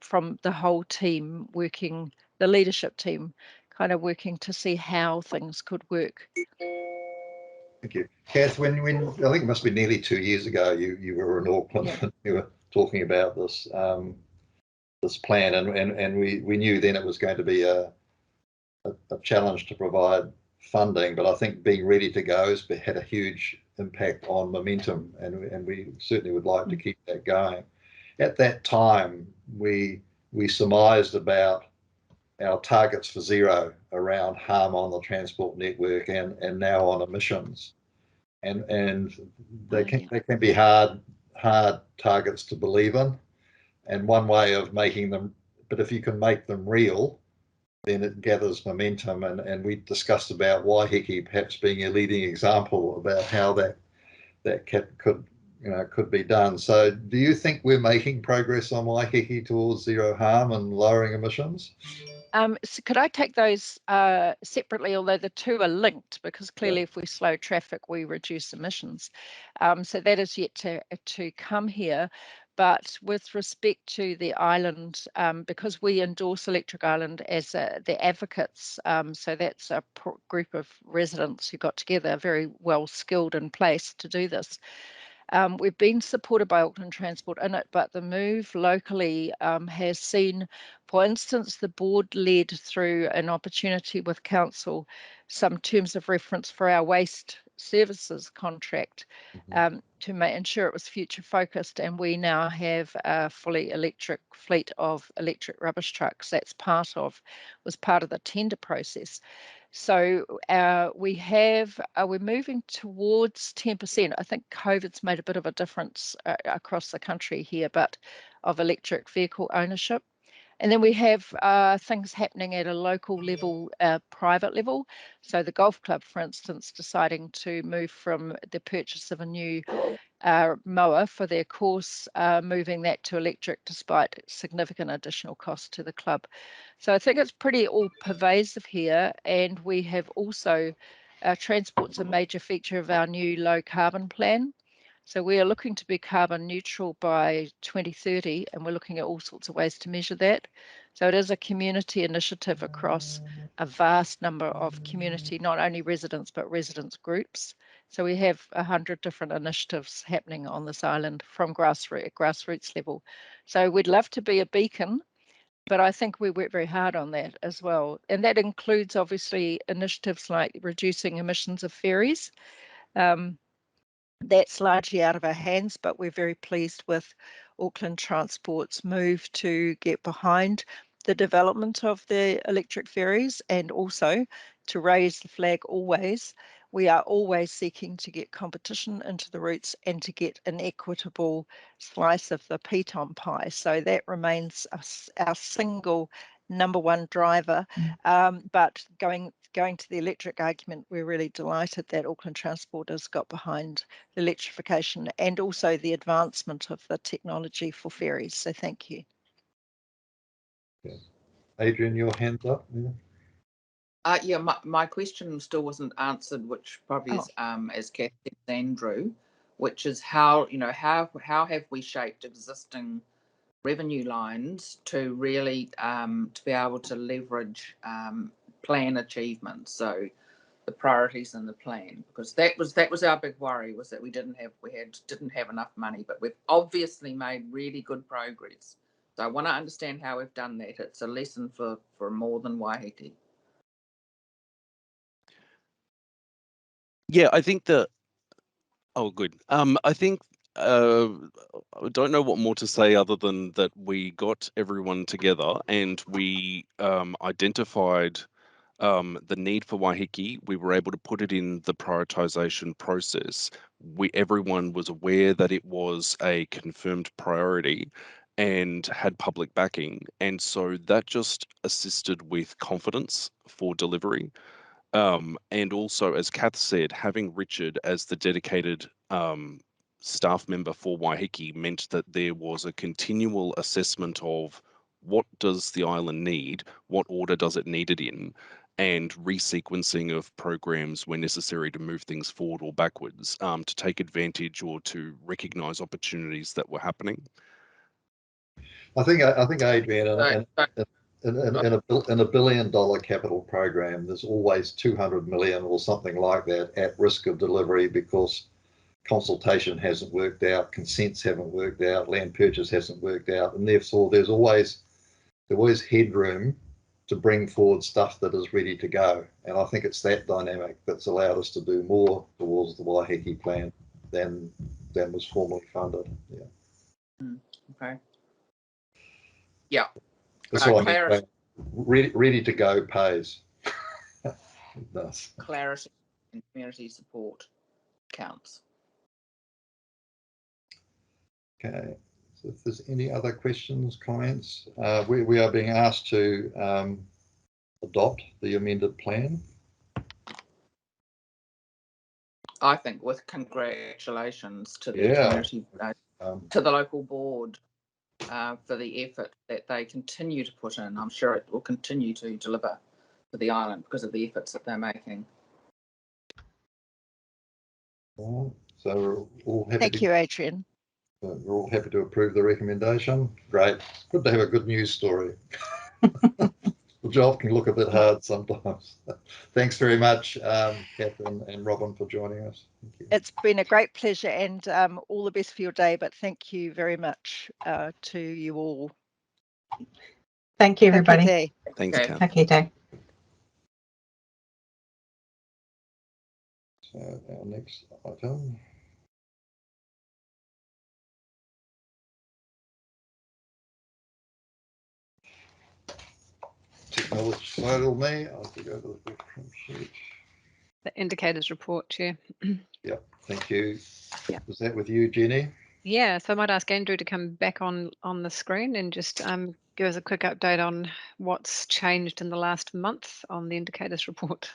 from the whole team working, the leadership team kind of working to see how things could work. Thank you. Kath, when I think it must be nearly 2 years ago, you were in Auckland, yeah, and you were talking about this this plan, and we knew then it was going to be a challenge to provide funding, but I think being ready to go has had a huge impact on momentum, and we certainly would like to keep that going. At that time, we surmised about our targets for zero around harm on the transport network and now on emissions, and they can be hard targets to believe in, and one way of making them, but if you can make them real, then it gathers momentum, and we discussed about Waiheke perhaps being a leading example about how that could be done. So do you think we're making progress on Waiheke towards zero harm and lowering emissions? So could I take those separately, although the two are linked, because clearly if we slow traffic, we reduce emissions. So that is yet to come here. But with respect to the island, because we endorse Electric Island as the advocates, so that's a group of residents who got together, very well skilled in place to do this. We've been supported by Auckland Transport in it, but the move locally has seen, for instance, the board led through an opportunity with council some terms of reference for our waste services contract. ensure it was future focused, and we now have a fully electric fleet of electric rubbish trucks. Was part of the tender process. So we're moving towards 10%. I think COVID's made a bit of a difference across the country here, but of electric vehicle ownership. And then we have things happening at a local level, private level. So the golf club, for instance, deciding to move from the purchase of a new mower for their course, moving that to electric despite significant additional cost to the club. So I think it's pretty all pervasive here. And we have also, transport's a major feature of our new low carbon plan. So we are looking to be carbon neutral by 2030, and we're looking at all sorts of ways to measure that. So it is a community initiative across a vast number of community, not only residents, but residents groups. So we have 100 different initiatives happening on this island from grassroots level. So we'd love to be a beacon, but I think we work very hard on that as well. And that includes obviously initiatives like reducing emissions of ferries. That's largely out of our hands, but we're very pleased with Auckland Transport's move to get behind the development of the electric ferries, and also to raise the flag always. We are always seeking to get competition into the routes and to get an equitable slice of the piton pie. So that remains our single number one driver. But going to the electric argument, we're really delighted that Auckland Transport has got behind electrification and also the advancement of the technology for ferries. So thank you. Yeah. Adrian, your hand's up. Yeah, my question still wasn't answered, which probably is, as Kathy said, Andrew, which is how have we shaped existing revenue lines to really to be able to leverage plan achievements. So the priorities in the plan, because that was our big worry, was that we didn't have enough money, but we've obviously made really good progress. So I want to understand how we've done that. It's a lesson for more than Waiheke. Yeah, I think that. Oh, good. I think I don't know what more to say other than that we got everyone together and we identified the need for Waiheke. We were able to put it in the prioritization process. Everyone was aware that it was a confirmed priority and had public backing, and so that just assisted with confidence for delivery. And also, as Kath said, having Richard as the dedicated staff member for Waiheke meant that there was a continual assessment of what does the island need, what order does it need it in, and resequencing of programs where necessary to move things forward or backwards, to take advantage or to recognise opportunities that were happening. I think Adrian, in a $1 billion capital program, there's always 200 million or something like that at risk of delivery because consultation hasn't worked out, consents haven't worked out, land purchase hasn't worked out, and therefore there's always headroom to bring forward stuff that is ready to go. And I think it's that dynamic that's allowed us to do more towards the Waiheke plan than was formally funded. Yeah. Okay. Yeah. That's what I mean. Ready to go pays. It does. Clarity and community support counts. Okay. So if there's any other questions, comments, we are being asked to adopt the amended plan. I think with congratulations to the community, to the local board for the effort that they continue to put in. I'm sure it will continue to deliver for the island because of the efforts that they're making. So we're all happy. Thank you, Adrian. We're all happy to approve the recommendation. Great. Good to have a good news story. The job can look a bit hard sometimes. Thanks very much, Catherine and Robin, for joining us. Thank you. It's been a great pleasure, and all the best for your day, but thank you very much to you all. Thank you, everybody. Thanks, Kath. Okay, day. So our next item. Acknowledge total me. I'll have to go to the background sheet. The indicators report, Chair. Yep, thank you. Yeah. Is that with you, Jenny? Yeah, so I might ask Andrew to come back on the screen and just give us a quick update on what's changed in the last month on the indicators report.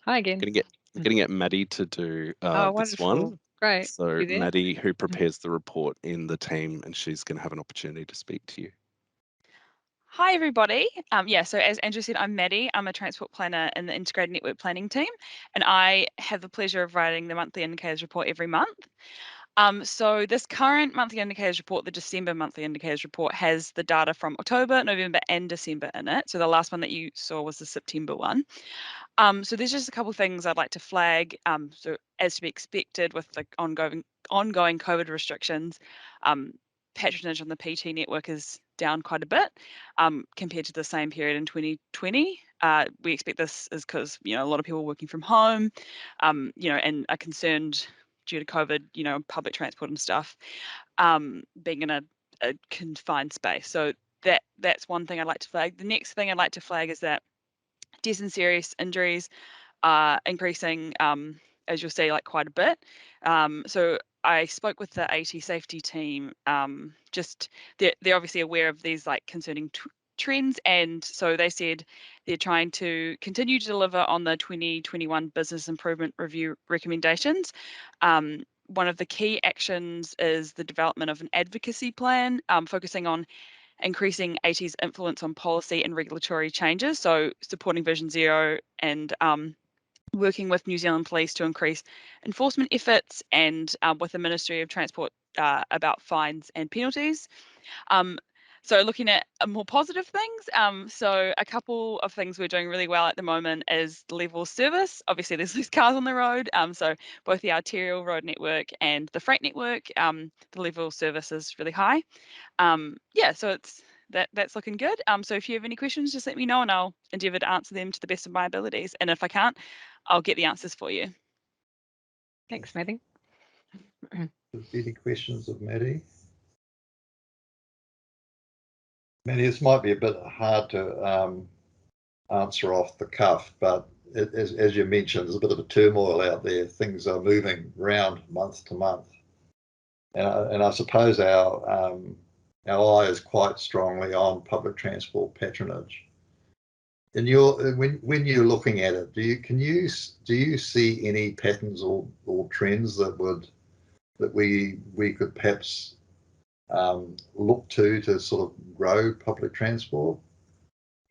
Hi again. Getting at Maddie to do Oh, this wonderful. one. Great. So You there? Maddie, who prepares the report in the team, and she's going to have an opportunity to speak to you. Hi everybody. So as Andrew said, I'm Maddie. I'm a transport planner in the integrated network planning team, and I have the pleasure of writing the monthly indicators report every month. So this current monthly indicators report, the December monthly indicators report, has the data from October, November and December in it. So the last one that you saw was the September one. So there's just a couple of things I'd like to flag. So as to be expected with the ongoing COVID restrictions, patronage on the PT network is down quite a bit compared to the same period in 2020. We expect this is because a lot of people are working from home, and are concerned due to COVID, public transport and stuff, being in a confined space. So that's one thing I'd like to flag. The next thing I'd like to flag is that deaths and serious injuries are increasing, as you'll see, like quite a bit. So I spoke with the AT safety team. Just they're obviously aware of these like concerning trends, and so they said they're trying to continue to deliver on the 2021 business improvement review recommendations. One of the key actions is the development of an advocacy plan focusing on increasing AT's influence on policy and regulatory changes, so supporting Vision Zero and working with New Zealand Police to increase enforcement efforts, and with the Ministry of Transport about fines and penalties. So looking at more positive things, so a couple of things we're doing really well at the moment is the level of service. Obviously there's less cars on the road, so both the arterial road network and the freight network, the level of service is really high. So that's looking good. So if you have any questions, just let me know and I'll endeavour to answer them to the best of my abilities. And if I can't, I'll get the answers for you. Thanks, Maddie. Any questions of Maddie? Maddie, this might be a bit hard to answer off the cuff, but as you mentioned, there's a bit of a turmoil out there. Things are moving around month to month. And I suppose our eye is quite strongly on public transport patronage. And when you're looking at it, do you see any patterns or trends that we could perhaps look to sort of grow public transport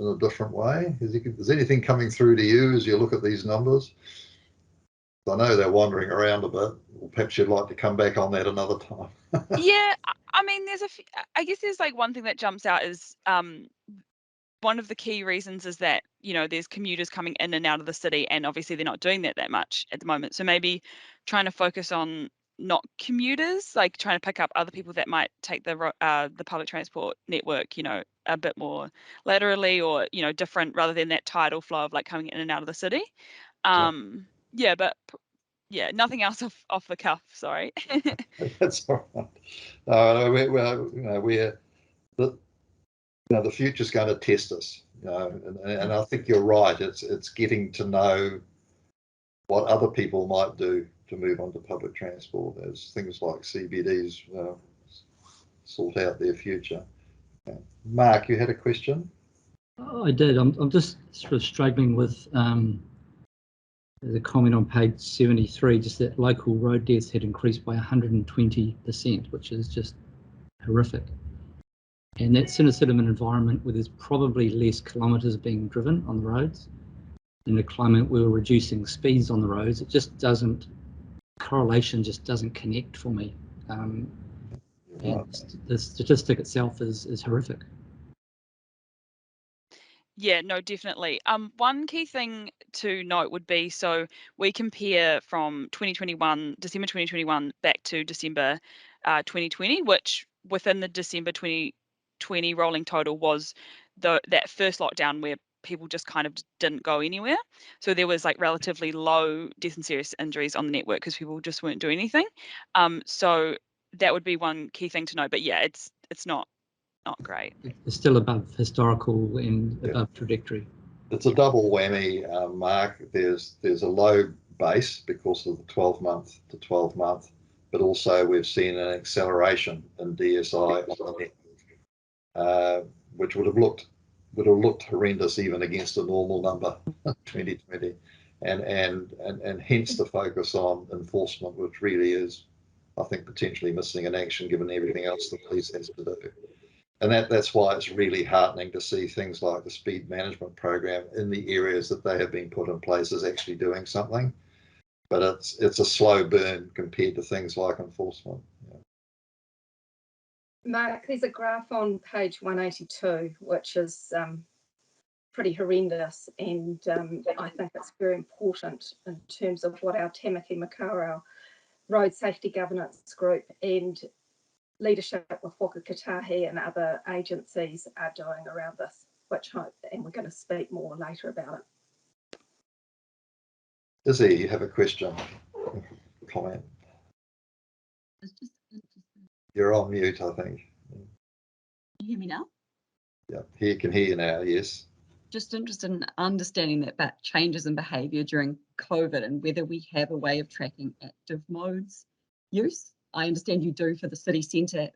in a different way? Is anything coming through to you as you look at these numbers? I know they're wandering around a bit. Or perhaps you'd like to come back on that another time. Yeah, I mean, I guess there's like one thing that jumps out is one of the key reasons is that there's commuters coming in and out of the city, and obviously they're not doing that much at the moment. So maybe trying to focus on not commuters, like trying to pick up other people that might take the public transport network, a bit more laterally, or different, rather than that tidal flow of like coming in and out of the city. Nothing else off the cuff. Sorry. That's all right. The future's going to test us, and I think you're right. It's getting to know what other people might do to move on to public transport as things like CBDs sort out their future. Mark, you had a question? I did. I'm just sort of struggling with the comment on page 73, just that local road deaths had increased by 120%, which is just horrific. And that's in a sort of an environment where there's probably less kilometres being driven on the roads. In a climate where we're reducing speeds on the roads, it just doesn't, correlation just doesn't connect for me. And the statistic itself is horrific. Yeah, no, definitely. One key thing to note would be, so we compare from December 2021 back to December 2020, which within the December 2020 rolling total was that first lockdown where people just kind of didn't go anywhere. So there was like relatively low death and serious injuries on the network because people just weren't doing anything. So that would be one key thing to know. But yeah, it's not great. It's still above historical and above trajectory. it's a double whammy, Mark. There's a low base because of the 12-month to 12-month, but also we've seen an acceleration in DSI on the network, which would have looked horrendous even against a normal number 2020, and hence the focus on enforcement, which really is, I think, potentially missing in action given everything else the police has to do. And that's why it's really heartening to see things like the speed management program in the areas that they have been put in place is actually doing something. But it's a slow burn compared to things like enforcement. Yeah. Mark, there's a graph on page 182, which is pretty horrendous, and I think it's very important in terms of what our Tamaki Makaurau Road Safety Governance Group and leadership with Whakakatahi and other agencies are doing around this, and we're going to speak more later about it. Izzy, you have a question, comment? You're on mute, I think. Can you hear me now? Yeah, he can hear you now, yes. Just interested in understanding that changes in behaviour during COVID and whether we have a way of tracking active modes use. I understand you do for the city centre,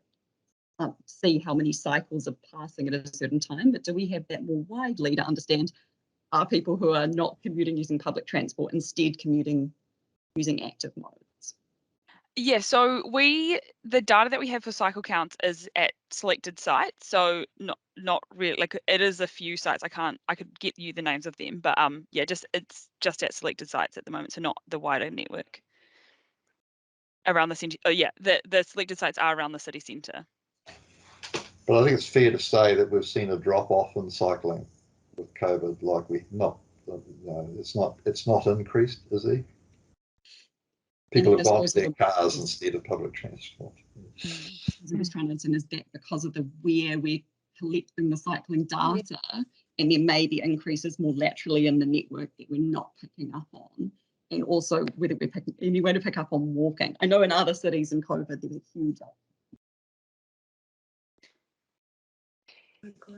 see how many cycles are passing at a certain time, but do we have that more widely to understand, are people who are not commuting using public transport instead commuting using active modes? Yeah, so the data that we have for cycle counts is at selected sites, so not really, like it is a few sites. I could get you the names of them, but yeah, it's just at selected sites at the moment, so not the wider network around the centre. Oh yeah, the selected sites are around the city centre. But I think it's fair to say that we've seen a drop off in cycling with COVID. Like it's not increased, is it? People have gone to their cars instead of public transport. I'm just trying to understand, is that because of where we're collecting the cycling data, and there may be increases more laterally in the network that we're not picking up on, and also whether we're picking any way to pick up on walking. I know in other cities in COVID there was a huge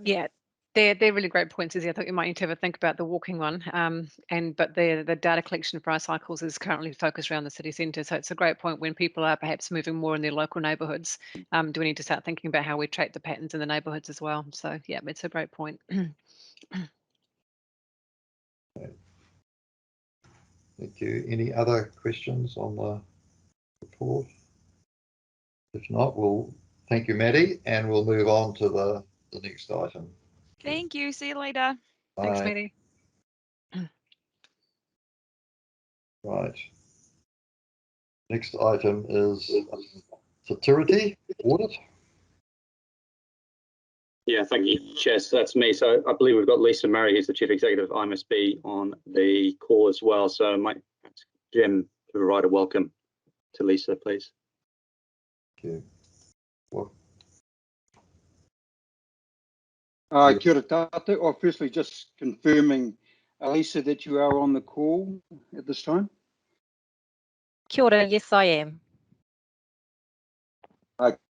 Yeah, they're really great points, Izzy. I thought you might need to have a think about the walking one. But the data collection for our cycles is currently focused around the city centre. So it's a great point when people are perhaps moving more in their local neighbourhoods. Do we need to start thinking about how we track the patterns in the neighbourhoods as well? So yeah, it's a great point. Thank you. Any other questions on the report? If not, we'll thank you, Maddie, and we'll move on to the next item. Thank you. See you later. Bye. Thanks, Maddie. Right. Next item is Satiriti audit. Yeah, thank you, Chair. So that's me. So I believe we've got Lisa Murray, who's the Chief Executive of IMSB, on the call as well. So I might ask Jim to provide a welcome to Lisa, please. Thank you. Well, kia ora tātou. Firstly, just confirming, Lisa, that you are on the call at this time. Kia ora, yes I am.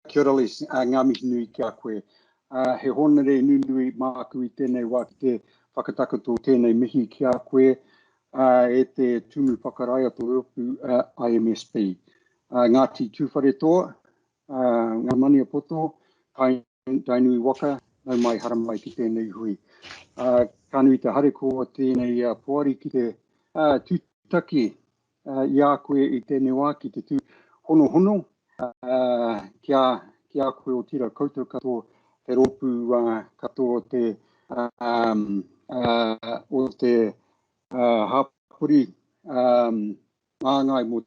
Kia ora, Lisa. Ngā mihi nui kia koe. He honere nunui māku I tēnei wā ki te whakatakato tēnei mihi kia koe e te tumu whakaraia tō reupu IMSB. Ngāti tūwhare toa, ngā mani a poto, tainui waka, nau mai haramai ki tēnei hui. Ka nui te hare ko tēnei poari ki te tūtaki I a koe I tēnei wā ki te tū hono hono. Kia koe o tira koutou katoa te ropu katoa te o te hapuri māngai mo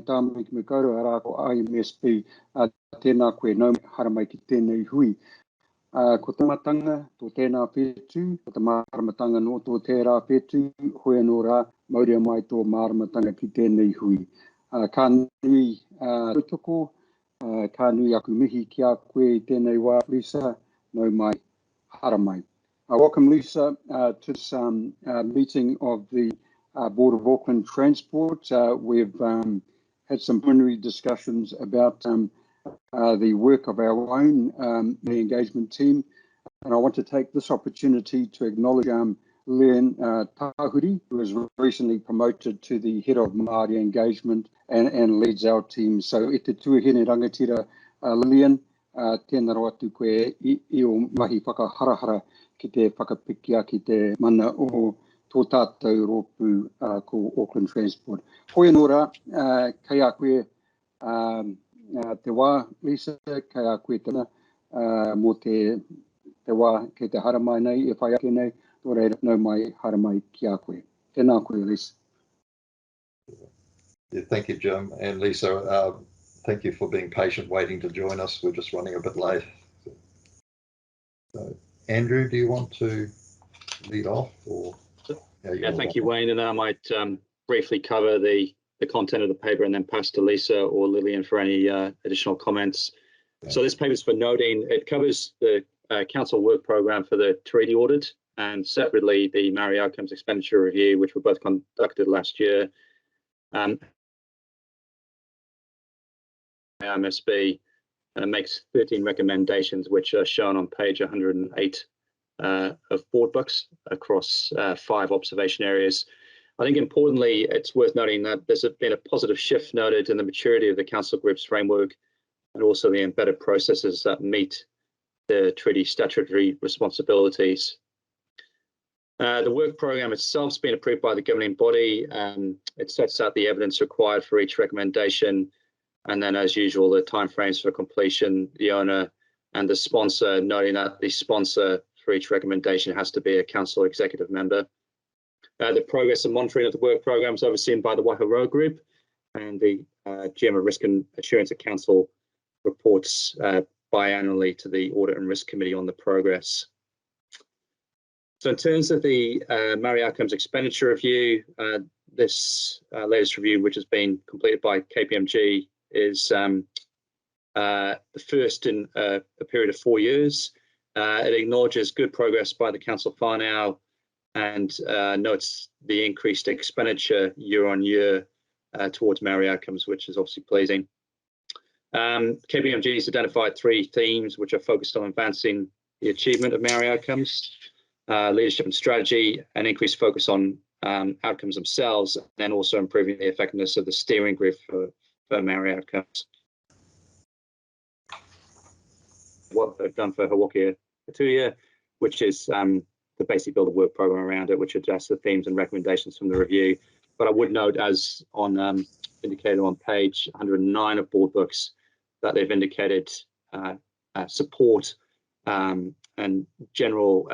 tāmui ki me kaurau arā ko IMSB tēnā koe nau haramai ki tēnei hui. Ko te matanga tō tēnā whetū, ko te māramatanga no tō tērā whetū, hoi anō rā, mauria mai tō māramatanga ki tēnei hui. Ka nui tautoko, ka nui aku mihi ki a koe I tēnei wā, Lisa, nau mai, haramai. Welcome, Lisa, to this meeting of the Board of Auckland Transport. We've had some preliminary discussions about the work of our own, the engagement team. And I want to take this opportunity to acknowledge Lynn Tahuri, who was recently promoted to the head of Maori engagement and leads our team. So e te tuahine rangatira Lillian, tēnā roa atu koe i o mahi whakaharahara ki te whakapikia ki te mana o tō tātou rōpū ko Auckland Transport. Hoi anō rā, kei a koe te wā, Lisa, kei a koe tana mō te wā kei te haramai nei, e whai ake nei, tō reira nau mai haramai ki a koe. Tēnā koe, Lisa. Yeah, thank you, Jim. And Lisa, thank you for being patient waiting to join us. We're just running a bit late. So, Andrew, do you want to lead off? Or yeah, thank you, Wayne. And I might briefly cover the content of the paper and then pass to Lisa or Lillian for any additional comments. Okay. So this paper is for noting. It covers the council work program for the treaty audit and separately the Maori Outcomes Expenditure Review, which were both conducted last year. MSB makes 13 recommendations, which are shown on page 108 of board books across 5 observation areas. I think importantly, it's worth noting that there's been a positive shift noted in the maturity of the council group's framework and also the embedded processes that meet the treaty statutory responsibilities. The work program itself has been approved by the governing body. It sets out the evidence required for each recommendation. And then, as usual, the timeframes for completion, the owner and the sponsor, noting that the sponsor for each recommendation has to be a council executive member. The progress and monitoring of the work program is overseen by the Waiho Group, and the GM of Risk and Assurance at Council reports biannually to the Audit and Risk Committee on the progress. So in terms of the Maori Outcomes Expenditure Review, this latest review, which has been completed by KPMG, is the first in a period of 4 years. It acknowledges good progress by the council whānau and notes the increased expenditure year on year towards Maori outcomes, which is obviously pleasing. KPMG has identified 3 themes which are focused on advancing the achievement of Maori outcomes, leadership and strategy, and increased focus on outcomes themselves, and also improving the effectiveness of the steering group for Maori outcomes. What they've done for Hawaii Katuia, which is to basically build a work program around it, which adjusts the themes and recommendations from the review. But I would note, as on indicated on page 109 of board books, that they've indicated support and general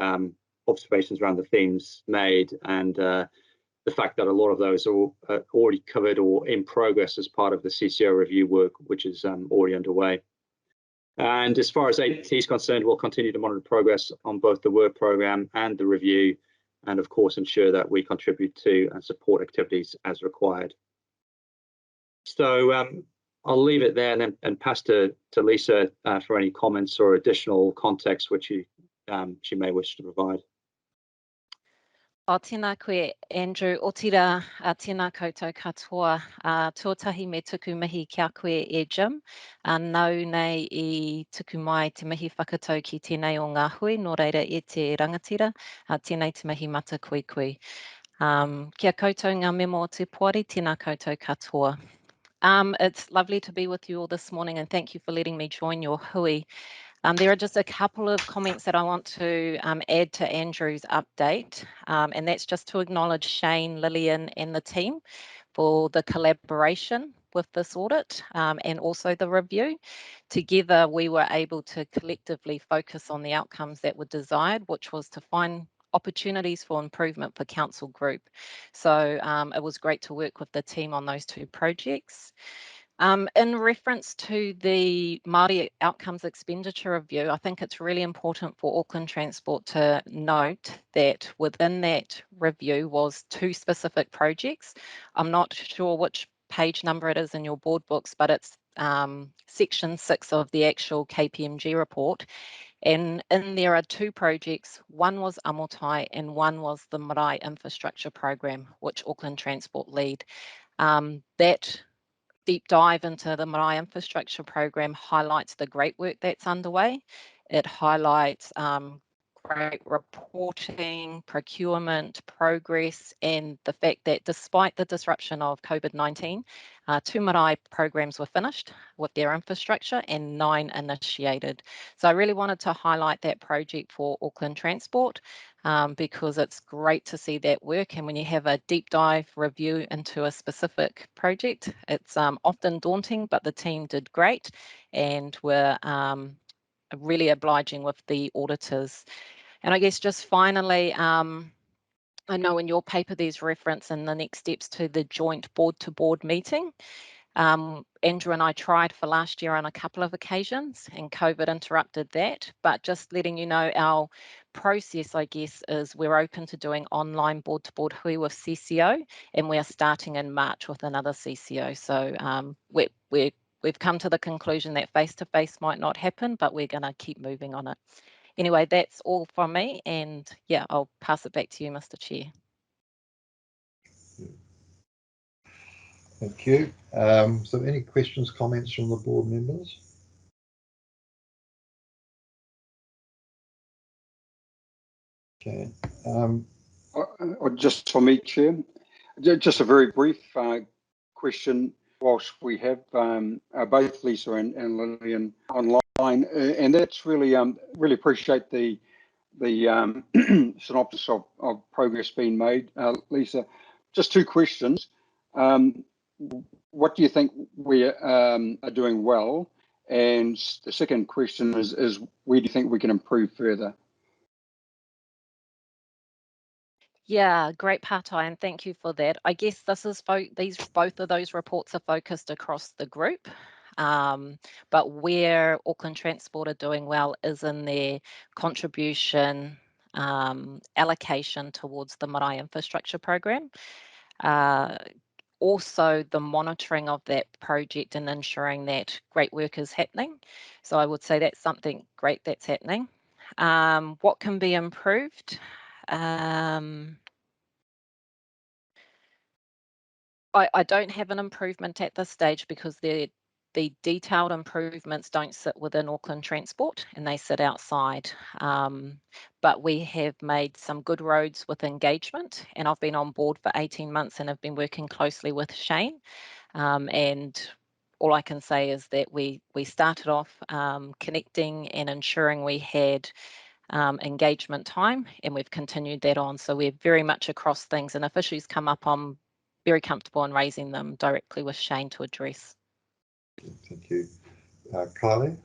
observations around the themes made, and the fact that a lot of those are already covered or in progress as part of the CCO review work, which is already underway. And as far as AT is concerned, we'll continue to monitor progress on both the work program and the review, and of course ensure that we contribute to and support activities as required. So I'll leave it there and pass to Lisa for any comments or additional context which she may wish to provide. O tēnā koe, Andrew. O tira tēnā koutou katoa. Tuatahi me tuku mihi kia koe e Jim. Nau nei I tuku mai te mihi whakatau ki tēnei o ngā hui, nō reira e te rangatira, tēnei te mihi mata koe koe. Kia koutou ngā memo o te poari, tēnā koutou katoa. It's lovely to be with you all this morning, and thank you for letting me join your hui. There are just a couple of comments that I want to add to Andrew's update, and that's just to acknowledge Shane, Lillian and the team for the collaboration with this audit and also the review. Together, we were able to collectively focus on the outcomes that were desired, which was to find opportunities for improvement for council group. So it was great to work with the team on those 2 projects. In reference to the Māori Outcomes Expenditure Review, I think it's really important for Auckland Transport to note that within that review was 2 specific projects. I'm not sure which page number it is in your board books, but it's section 6 of the actual KPMG report. And in there are 2 projects. One was Amotai and one was the Marae Infrastructure Program, which Auckland Transport lead. That deep dive into the Marae Infrastructure Program highlights the great work that's underway. It highlights great reporting, procurement, progress, and the fact that despite the disruption of COVID-19, 2 marae programs were finished with their infrastructure and 9 initiated. So I really wanted to highlight that project for Auckland Transport because it's great to see that work. And when you have a deep dive review into a specific project, it's often daunting, but the team did great and were really obliging with the auditors. And I guess just finally, I know in your paper there's reference in the next steps to the joint board-to-board meeting. Andrew and I tried for last year on a couple of occasions and COVID interrupted that, but just letting you know our process, I guess, is we're open to doing online board-to-board hui with CCO, and we're starting in March with another CCO. So we've come to the conclusion that face-to-face might not happen, but we're going to keep moving on it. Anyway, that's all from me, and yeah, I'll pass it back to you, Mr. Chair. Thank you. So any questions, comments from the board members? Okay. Just for me, Chair, just a very brief question. Whilst we have both Lisa and Lillian online, and that's really really appreciate the synopsis of progress being made. Lisa, just 2 questions. What do you think we are doing well? And the second question is where do you think we can improve further? Yeah, great, Patai, and thank you for that. I guess this is both of those reports are focused across the group, but where Auckland Transport are doing well is in their contribution allocation towards the marae infrastructure program. Also the monitoring of that project and ensuring that great work is happening. So I would say that's something great that's happening. What can be improved? I don't have an improvement at this stage because the detailed improvements don't sit within Auckland Transport and they sit outside. But we have made some good roads with engagement, and I've been on board for 18 months and have been working closely with Shane. And all I can say is that we started off connecting and ensuring we had engagement time, and we've continued that on. So we're very much across things, and if issues come up, I'm very comfortable in raising them directly with Shane to address. Thank you. Kylie?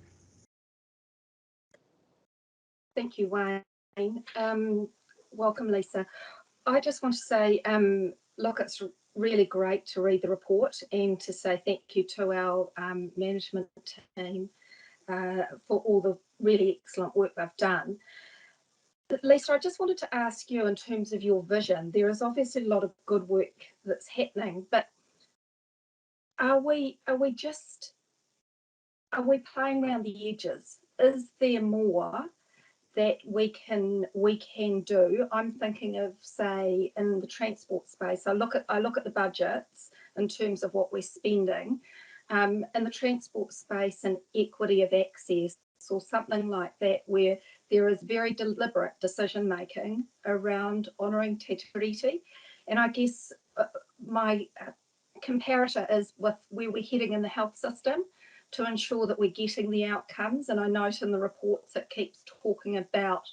Thank you, Wayne. Welcome, Lisa. I just want to say, look, it's really great to read the report and to say thank you to our management team for all the really excellent work they've done. But Lisa, I just wanted to ask you in terms of your vision, there is obviously a lot of good work that's happening, but are we playing around the edges? Is there more that we can do? I'm thinking of, say, in the transport space. I look at the budgets in terms of what we're spending in the transport space and equity of access or something like that, where there is very deliberate decision making around honouring te tiriti. And I guess my comparator is with where we're heading in the health system to ensure that we're getting the outcomes. And I note in the reports it keeps talking about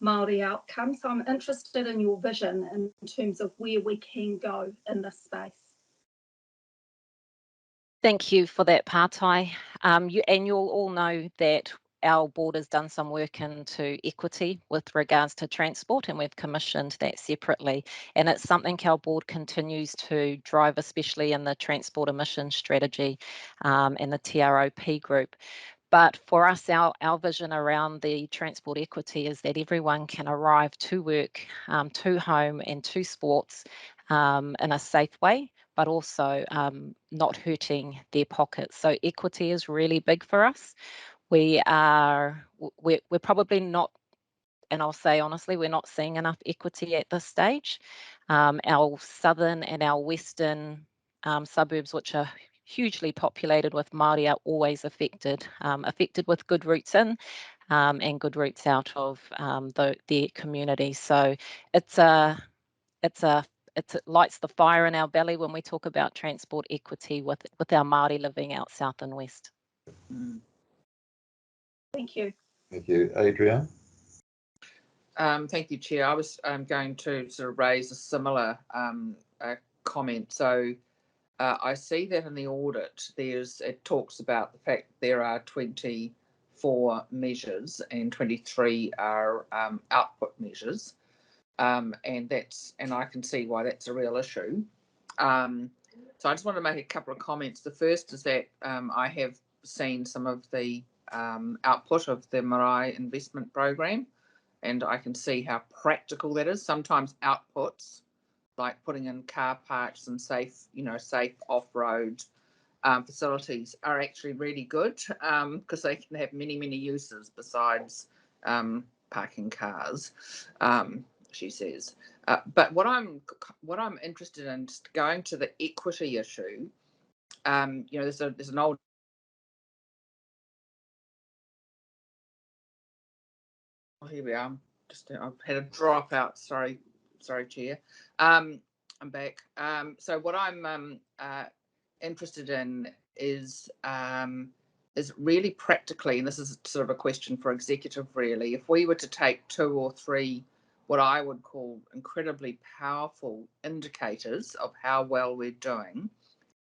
Maori outcomes. So I'm interested in your vision in terms of where we can go in this space. Thank you for that, Patai. You'll all know that our board has done some work into equity with regards to transport, and we've commissioned that separately. And it's something our board continues to drive, especially in the transport emissions strategy and the TROP group. But for us, our vision around the transport equity is that everyone can arrive to work, to home and to sports in a safe way, but also not hurting their pockets. So equity is really big for us. We're probably not, and I'll say honestly, we're not seeing enough equity at this stage. Our southern and our western suburbs, which are hugely populated with Māori, are always affected with good routes in, and good roots out of their community. So it lights the fire in our belly when we talk about transport equity with our Māori living out south and west. Thank you. Thank you. Adrian? Thank you, Chair. I was going to sort of raise a similar comment. So I see that in the audit, it talks about the fact that there are 24 measures and 23 are output measures, and I can see why that's a real issue. So I just want to make a couple of comments. The first is that I have seen some of the output of the Maori investment program, and I can see how practical that is. Sometimes outputs, like putting in car parks and safe off-road facilities, are actually really good because they can have many, many uses besides parking cars, she says. But what I'm interested in, just going to the equity issue, there's an old here we are. I've had a dropout. Sorry, Chair. I'm back. So what I'm interested in is really practically, and this is sort of a question for executive really, if we were to take 2 or 3 what I would call incredibly powerful indicators of how well we're doing,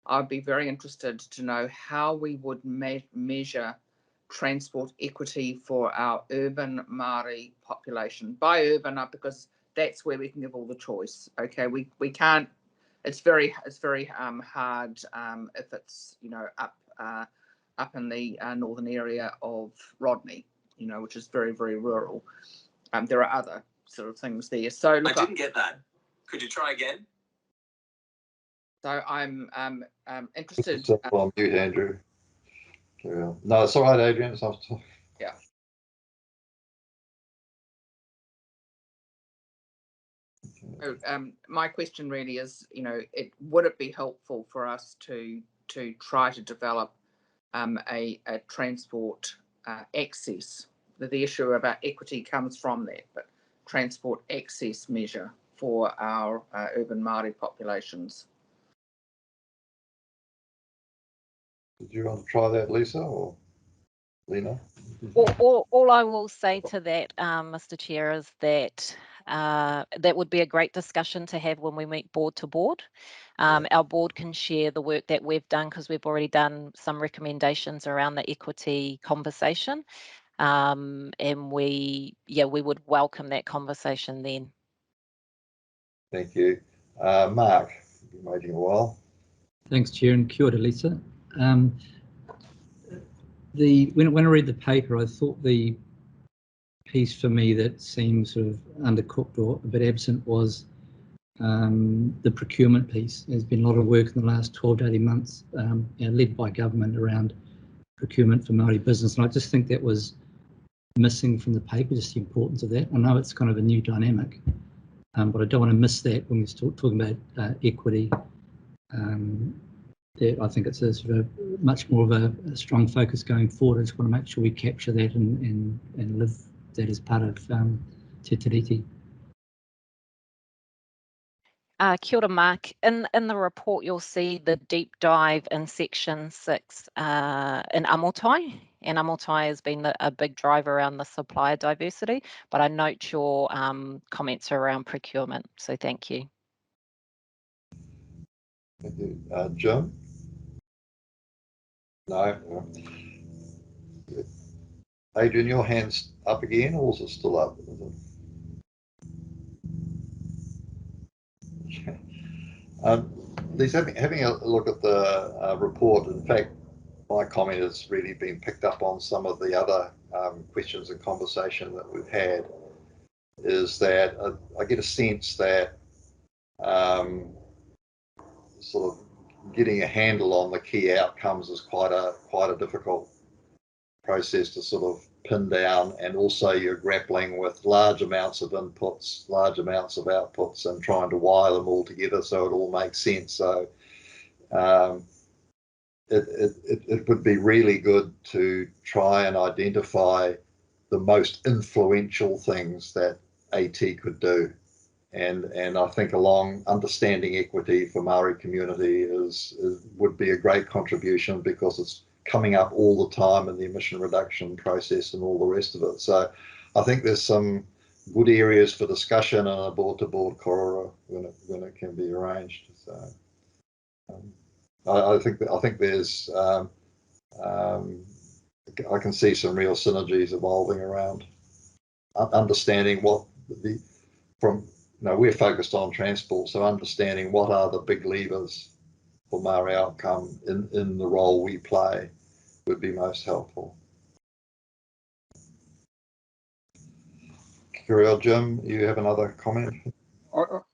I'd be very interested to know how we would measure transport equity for our urban Māori population. By urban, because that's where we can give all the choice. Okay, we can't. It's very hard if it's up in the northern area of Rodney, which is very, very rural. There are other sort of things there. So look, I didn't get that. Could you try again? So I'm interested. On mute, Andrew. No, it's all right, Adrian. Yeah. So, my question really is, would it be helpful for us to try to develop a transport access? The issue about equity comes from that, but transport access measure for our urban Māori populations. Did you want to try that, Lisa, or Lena? All I will say to that, Mr. Chair, is that that would be a great discussion to have when we meet board to board. Our board can share the work that we've done because we've already done some recommendations around the equity conversation, and we would welcome that conversation then. Thank you. Mark, you've been waiting a while. Thanks, Chair, and kia ora, Lisa. When I read the paper, I thought the piece for me that seemed sort of undercooked or a bit absent was the procurement piece. There's been a lot of work in the last 12 to 18 months, led by government around procurement for Māori business, and I just think that was missing from the paper, just the importance of that. I know it's kind of a new dynamic, but I don't want to miss that when we're talking about equity. I think it's a sort of much more of a strong focus going forward. I just want to make sure we capture that and live that as part of Te Tiriti. Kia ora, Mark. In the report, you'll see the deep dive in section 6 in Amotai, and Amotai has been a big driver around the supplier diversity, but I note your comments around procurement, so thank you. Thank you. Jim? No. Adrian, your hand's up again, or is it still up? Lisa, having a look at the report, in fact, my comment has really been picked up on some of the other questions and conversation that we've had, is that I get a sense that sort of getting a handle on the key outcomes is quite a difficult process to sort of pin down, and also you're grappling with large amounts of inputs, large amounts of outputs, and trying to wire them all together so it all makes sense. So it would be really good to try and identify the most influential things that AT could do. And I think along understanding equity for Maori community would be a great contribution, because it's coming up all the time in the emission reduction process and all the rest of it. So I think there's some good areas for discussion and a board-to-board korora when it can be arranged. So I think there's I can see some real synergies evolving around understanding what we're focused on transport, so understanding what are the big levers for Maori outcome in the role we play would be most helpful. Carry on, Jim. You have another comment?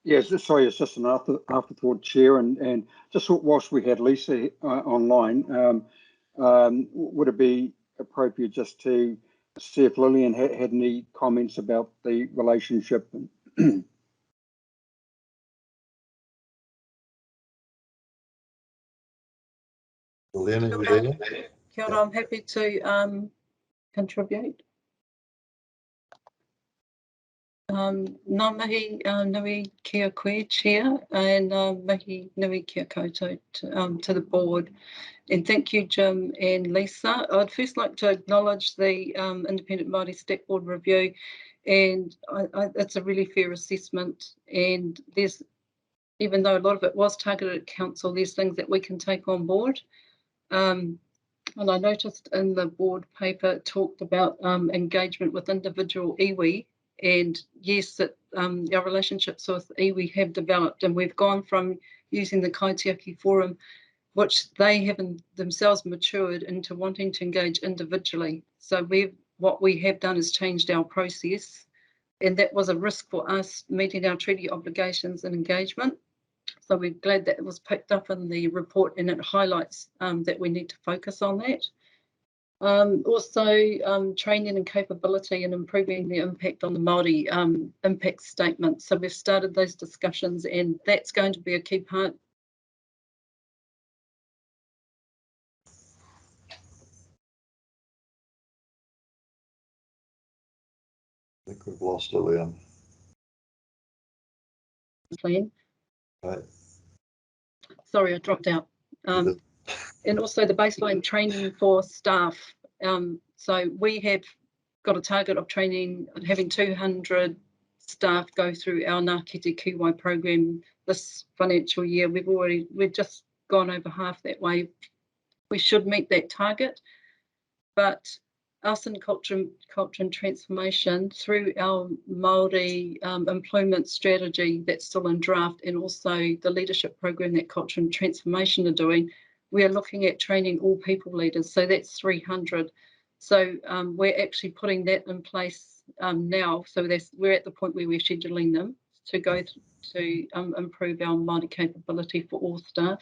Yes, sorry, it's just an afterthought, Chair, and just whilst we had Lisa online, would it be appropriate just to see if Lillian had any comments about the relationship? Lillian, are you there? Kia ora, I'm happy to contribute. Ngā mihi nui kia koe, Chair, and mihi nui kia koutou to the board. And thank you, Jim and Lisa. I'd first like to acknowledge the Independent Māori Stat Board review, and it's a really fair assessment. And there's, even though a lot of it was targeted at council, there's things that we can take on board. And I noticed in the board paper it talked about engagement with individual iwi, and yes, that our relationships with iwi have developed, and we've gone from using the Kaitiaki Forum, which they have themselves matured, into wanting to engage individually. So what we have done is changed our process, and that was a risk for us meeting our treaty obligations and engagement. So we're glad that it was picked up in the report, and it highlights that we need to focus on that. Also, training and capability and improving the impact on the Māori impact statement. So we've started those discussions, and that's going to be a key part. I think we've lost Lillian. Plan. Right. Sorry, I dropped out. And also the baseline training for staff. So we have got a target of training, having 200 staff go through our Ngā Kete Kiwai program this financial year. We've just gone over half that way. We should meet that target, but us in culture and transformation, through our Māori employment strategy that's still in draft, and also the leadership program that culture and transformation are doing, we are looking at training all people leaders. So that's 300. So we're actually putting that in place now. So we're at the point where we're scheduling them to go to improve our Māori capability for all staff.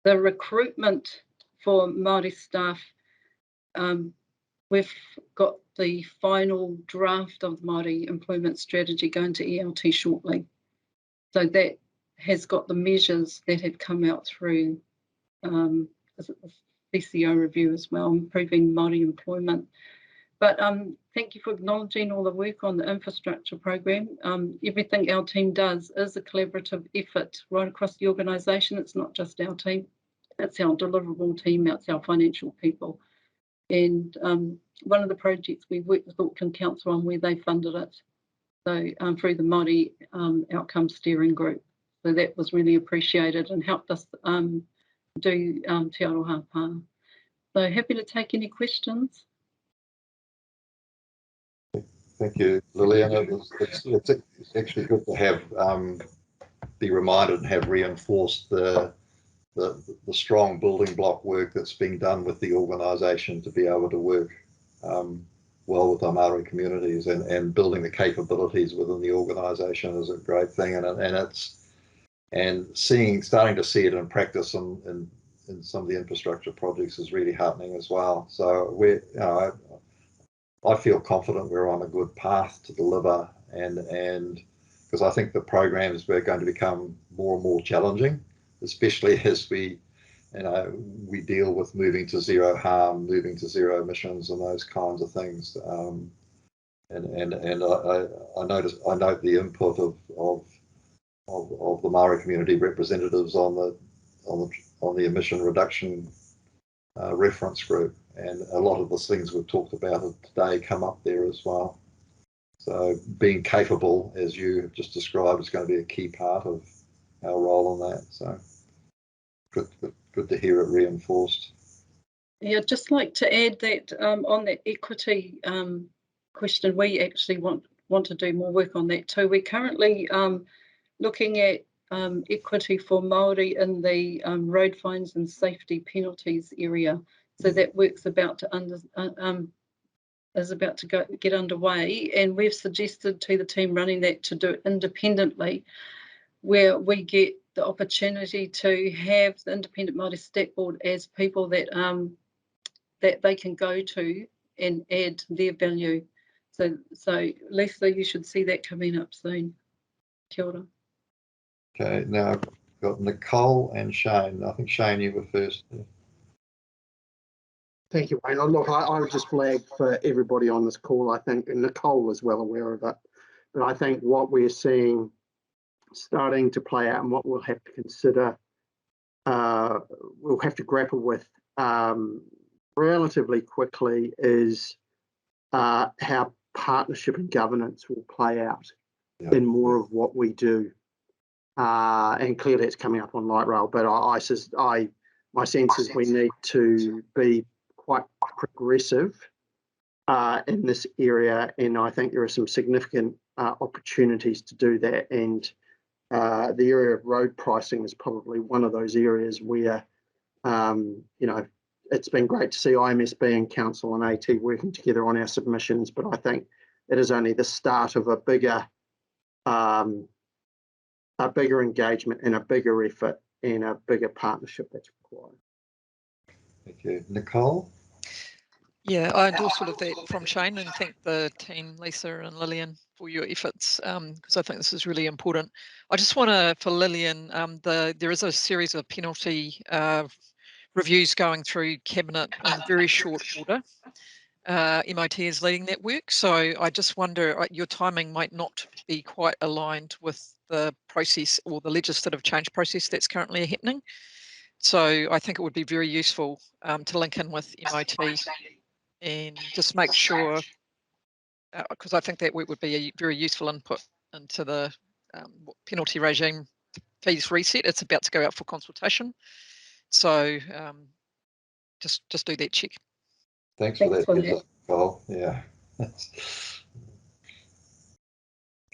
The recruitment for Māori staff, we've got the final draft of the Māori employment strategy going to ELT shortly. So that has got the measures that have come out through the CCO review as well, improving Māori employment. But thank you for acknowledging all the work on the infrastructure program. Everything our team does is a collaborative effort right across the organisation. It's not just our team, it's our deliverable team, it's our financial people. And one of the projects we worked with Auckland Council on, where they funded it, so through the Māori Outcome Steering Group. So that was really appreciated and helped us do Te Aroha Pā. So happy to take any questions. Thank you, Lillian. It's actually good to have be reminded and have reinforced the strong building block work that's being done with the organisation to be able to work well with our Maori communities, and building the capabilities within the organisation is a great thing, starting to see it in practice in some of the infrastructure projects is really heartening as well. So I feel confident we're on a good path to deliver, and because I think the programs are going to become more and more challenging, especially as we we deal with moving to zero harm, moving to zero emissions, and those kinds of things. And I note the input of the Maori community representatives on the emission reduction reference group, and a lot of the things we've talked about today come up there as well. So being capable, as you have just described, is going to be a key part of our role in that. So good to hear it reinforced. Yeah, I'd just like to add that on that equity question, we actually want to do more work on that too. We're currently looking at equity for Maori in the road fines and safety penalties area. So that work's about to get underway, and we've suggested to the team running that to do it independently, where we get the opportunity to have the Independent Māori Stat Board as people that that they can go to and add their value. So Lisa, you should see that coming up soon. Kia ora. Okay, now I've got Nicole and Shane. I think Shane, you were first. Thank you, Wayne. Look, I would just flag for everybody on this call, I think, and Nicole is well aware of it, but I think what we're seeing starting to play out and what we'll have to consider, we'll have to grapple with relatively quickly is how partnership and governance will play out in more of what we do. And clearly it's coming up on light rail, but my sense is we need to be quite progressive in this area, and I think there are some significant opportunities to do that. And the area of road pricing is probably one of those areas where, it's been great to see IMSB and Council and AT working together on our submissions, but I think it is only the start of a bigger engagement and a bigger effort and a bigger partnership that's required. Thank you. Nicole? Yeah, I endorse all of that from Shane and thank the team, Lisa and Lillian, for your efforts, because I think this is really important. I just want to, for Lillian, there is a series of penalty reviews going through Cabinet in very short order. MIT is leading that work, so I just wonder, your timing might not be quite aligned with the process or the legislative change process that's currently happening. So I think it would be very useful to link in with MIT and just make sure, because I think that work would be a very useful input into the penalty regime fees reset. It's about to go out for consultation, so just do that check. Thanks for that, Nicole. Yeah.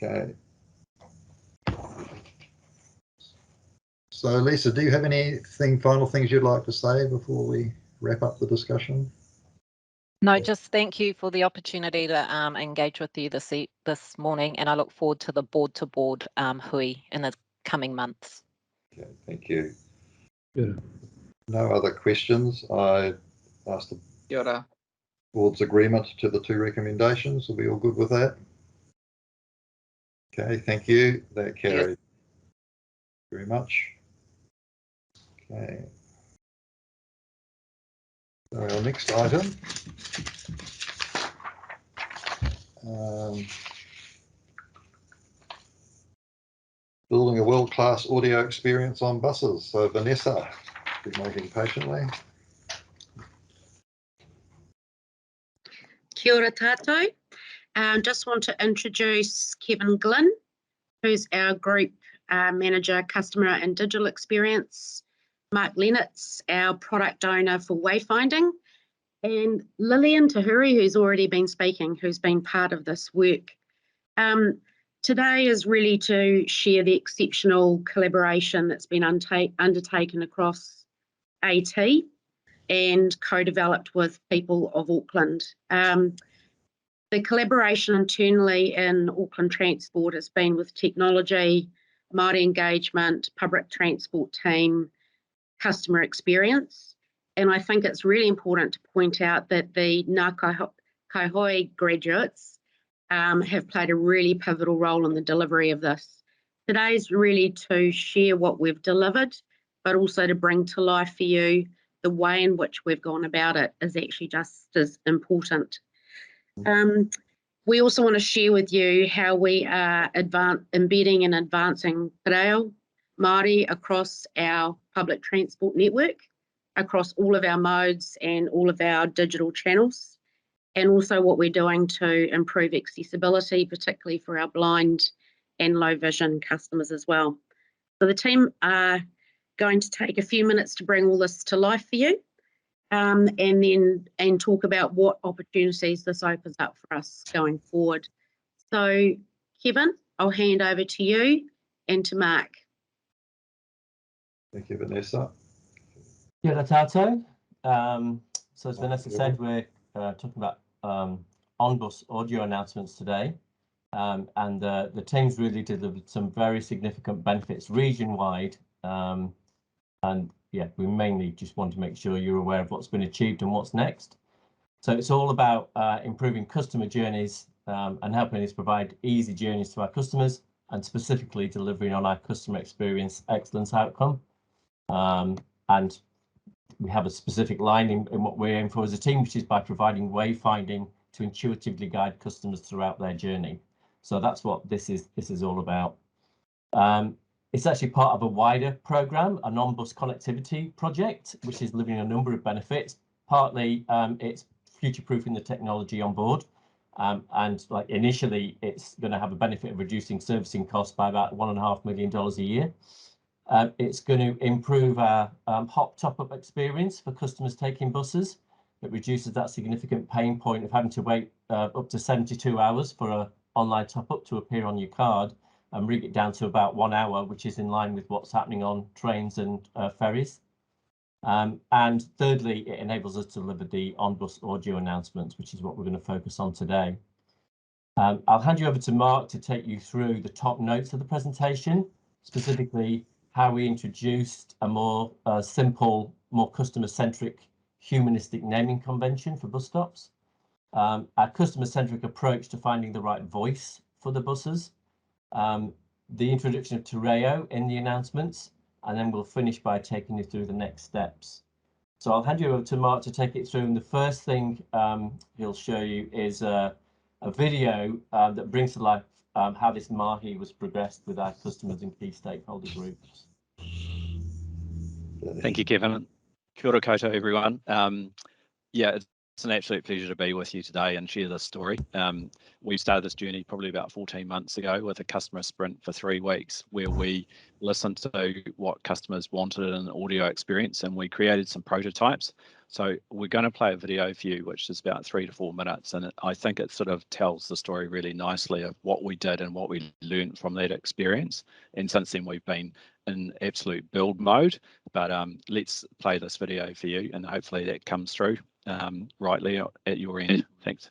Okay. So Lisa, do you have final things you'd like to say before we wrap up the discussion? No, just thank you for the opportunity to engage with you this morning, and I look forward to the board-to-board hui in the coming months. Okay, thank you. Good. No other questions. I ask the board's agreement to the two recommendations. Are we all good with that? Okay, thank you. That carries. Yes. Very much. Okay. So our next item. Building a world-class audio experience on buses. So Vanessa, be waiting patiently. Kia ora tātou. Just want to introduce Kevin Glynn, who's our Group Manager, Customer and Digital Experience. Mark Lennox, our Product Owner for Wayfinding. And Lillian Tahuri, who's already been speaking, who's been part of this work. Today is really to share the exceptional collaboration that's been undertaken across AT and co-developed with people of Auckland. The collaboration internally in Auckland Transport has been with technology, Māori engagement, public transport team, customer experience. And I think it's really important to point out that the Ngā Kaihoi graduates have played a really pivotal role in the delivery of this. Today's really to share what we've delivered but also to bring to life for you the way in which we've gone about it is actually just as important. We also want to share with you how we are embedding and advancing te reo Māori across our public transport network, across all of our modes and all of our digital channels, and also what we're doing to improve accessibility, particularly for our blind and low vision customers as well. So the team are going to take a few minutes to bring all this to life for you, and talk about what opportunities this opens up for us going forward. So Kevin, I'll hand over to you and to Mark. Thank you, Vanessa. Kia ora tātou. So as Vanessa said, we're talking about on-bus audio announcements today, and the team's really delivered some very significant benefits region-wide, and yeah, we mainly just want to make sure you're aware of what's been achieved and what's next. So it's all about improving customer journeys and helping us provide easy journeys to our customers, and specifically delivering on our customer experience excellence outcome. And we have a specific line in what we aim for as a team, which is by providing wayfinding to intuitively guide customers throughout their journey. So that's what this is all about. It's actually part of a wider programme, a non-bus connectivity project, which is delivering a number of benefits. Partly it's future-proofing the technology on board, and like initially it's going to have a benefit of reducing servicing costs by about $1.5 million a year. It's going to improve our hop top-up experience for customers taking buses. It reduces that significant pain point of having to wait up to 72 hours for an online top-up to appear on your card, and bring it down to about 1 hour, which is in line with what's happening on trains and ferries. And thirdly, it enables us to deliver the on-bus audio announcements, which is what we're going to focus on today. I'll hand you over to Mark to take you through the top notes of the presentation, specifically how we introduced a more simple, more customer-centric, humanistic naming convention for bus stops, our customer-centric approach to finding the right voice for the buses, the introduction of te reo in the announcements, and then we'll finish by taking you through the next steps. So I'll hand you over to Mark to take it through, and the first thing he'll show you is a video that brings to life how this mahi was progressed with our customers and key stakeholder groups. Thank you, Kevin. Kia ora koutou, everyone. Yeah, it's an absolute pleasure to be with you today and share this story. We started this journey probably about 14 months ago with a customer sprint for 3 weeks, where we listened to what customers wanted in an audio experience, and we created some prototypes. So we're going to play a video for you, which is about 3 to 4 minutes, and I think it sort of tells the story really nicely of what we did and what we learned from that experience. And since then, we've been in absolute build mode. But let's play this video for you, and hopefully that comes through rightly at your end. Thanks.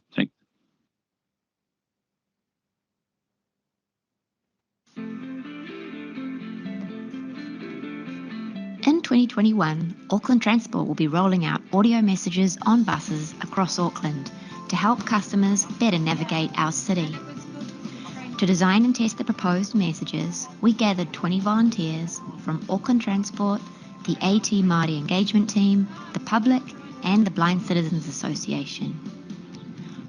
In 2021, Auckland Transport will be rolling out audio messages on buses across Auckland to help customers better navigate our city. To design and test the proposed messages, we gathered 20 volunteers from Auckland Transport, the AT Māori Engagement Team, the public, and the Blind Citizens Association.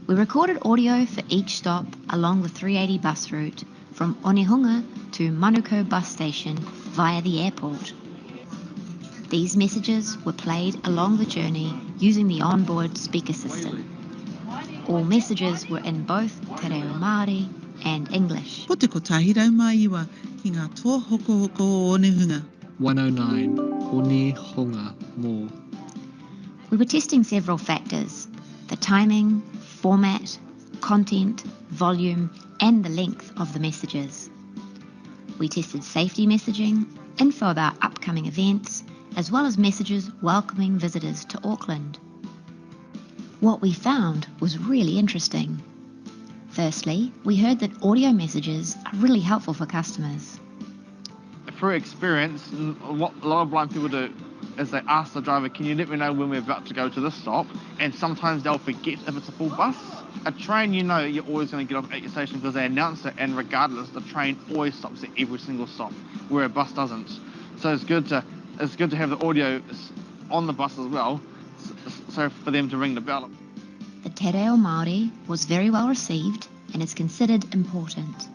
We recorded audio for each stop along the 380 bus route from Onehunga to Manukau bus station via the airport. These messages were played along the journey using the onboard speaker system. All messages were in both te reo Māori and English. Ko te kotahirau mai iwa ki ngā toa hoko hoko o Onehunga. 109 Onehunga more. We were testing several factors: the timing, format, content, volume, and the length of the messages. We tested safety messaging, info about upcoming events, as well as messages welcoming visitors to Auckland. What we found was really interesting. Firstly, we heard that audio messages are really helpful for customers. Through experience, what a lot of blind people do is they ask the driver, can you let me know when we're about to go to this stop? And sometimes they'll forget if it's a full bus. A train, you know you're always going to get off at your station because they announce it, and regardless, the train always stops at every single stop, where a bus doesn't. So it's good to it's good to have the audio on the bus as well, so for them to ring the bell. The Te Reo Māori was very well received and is considered important.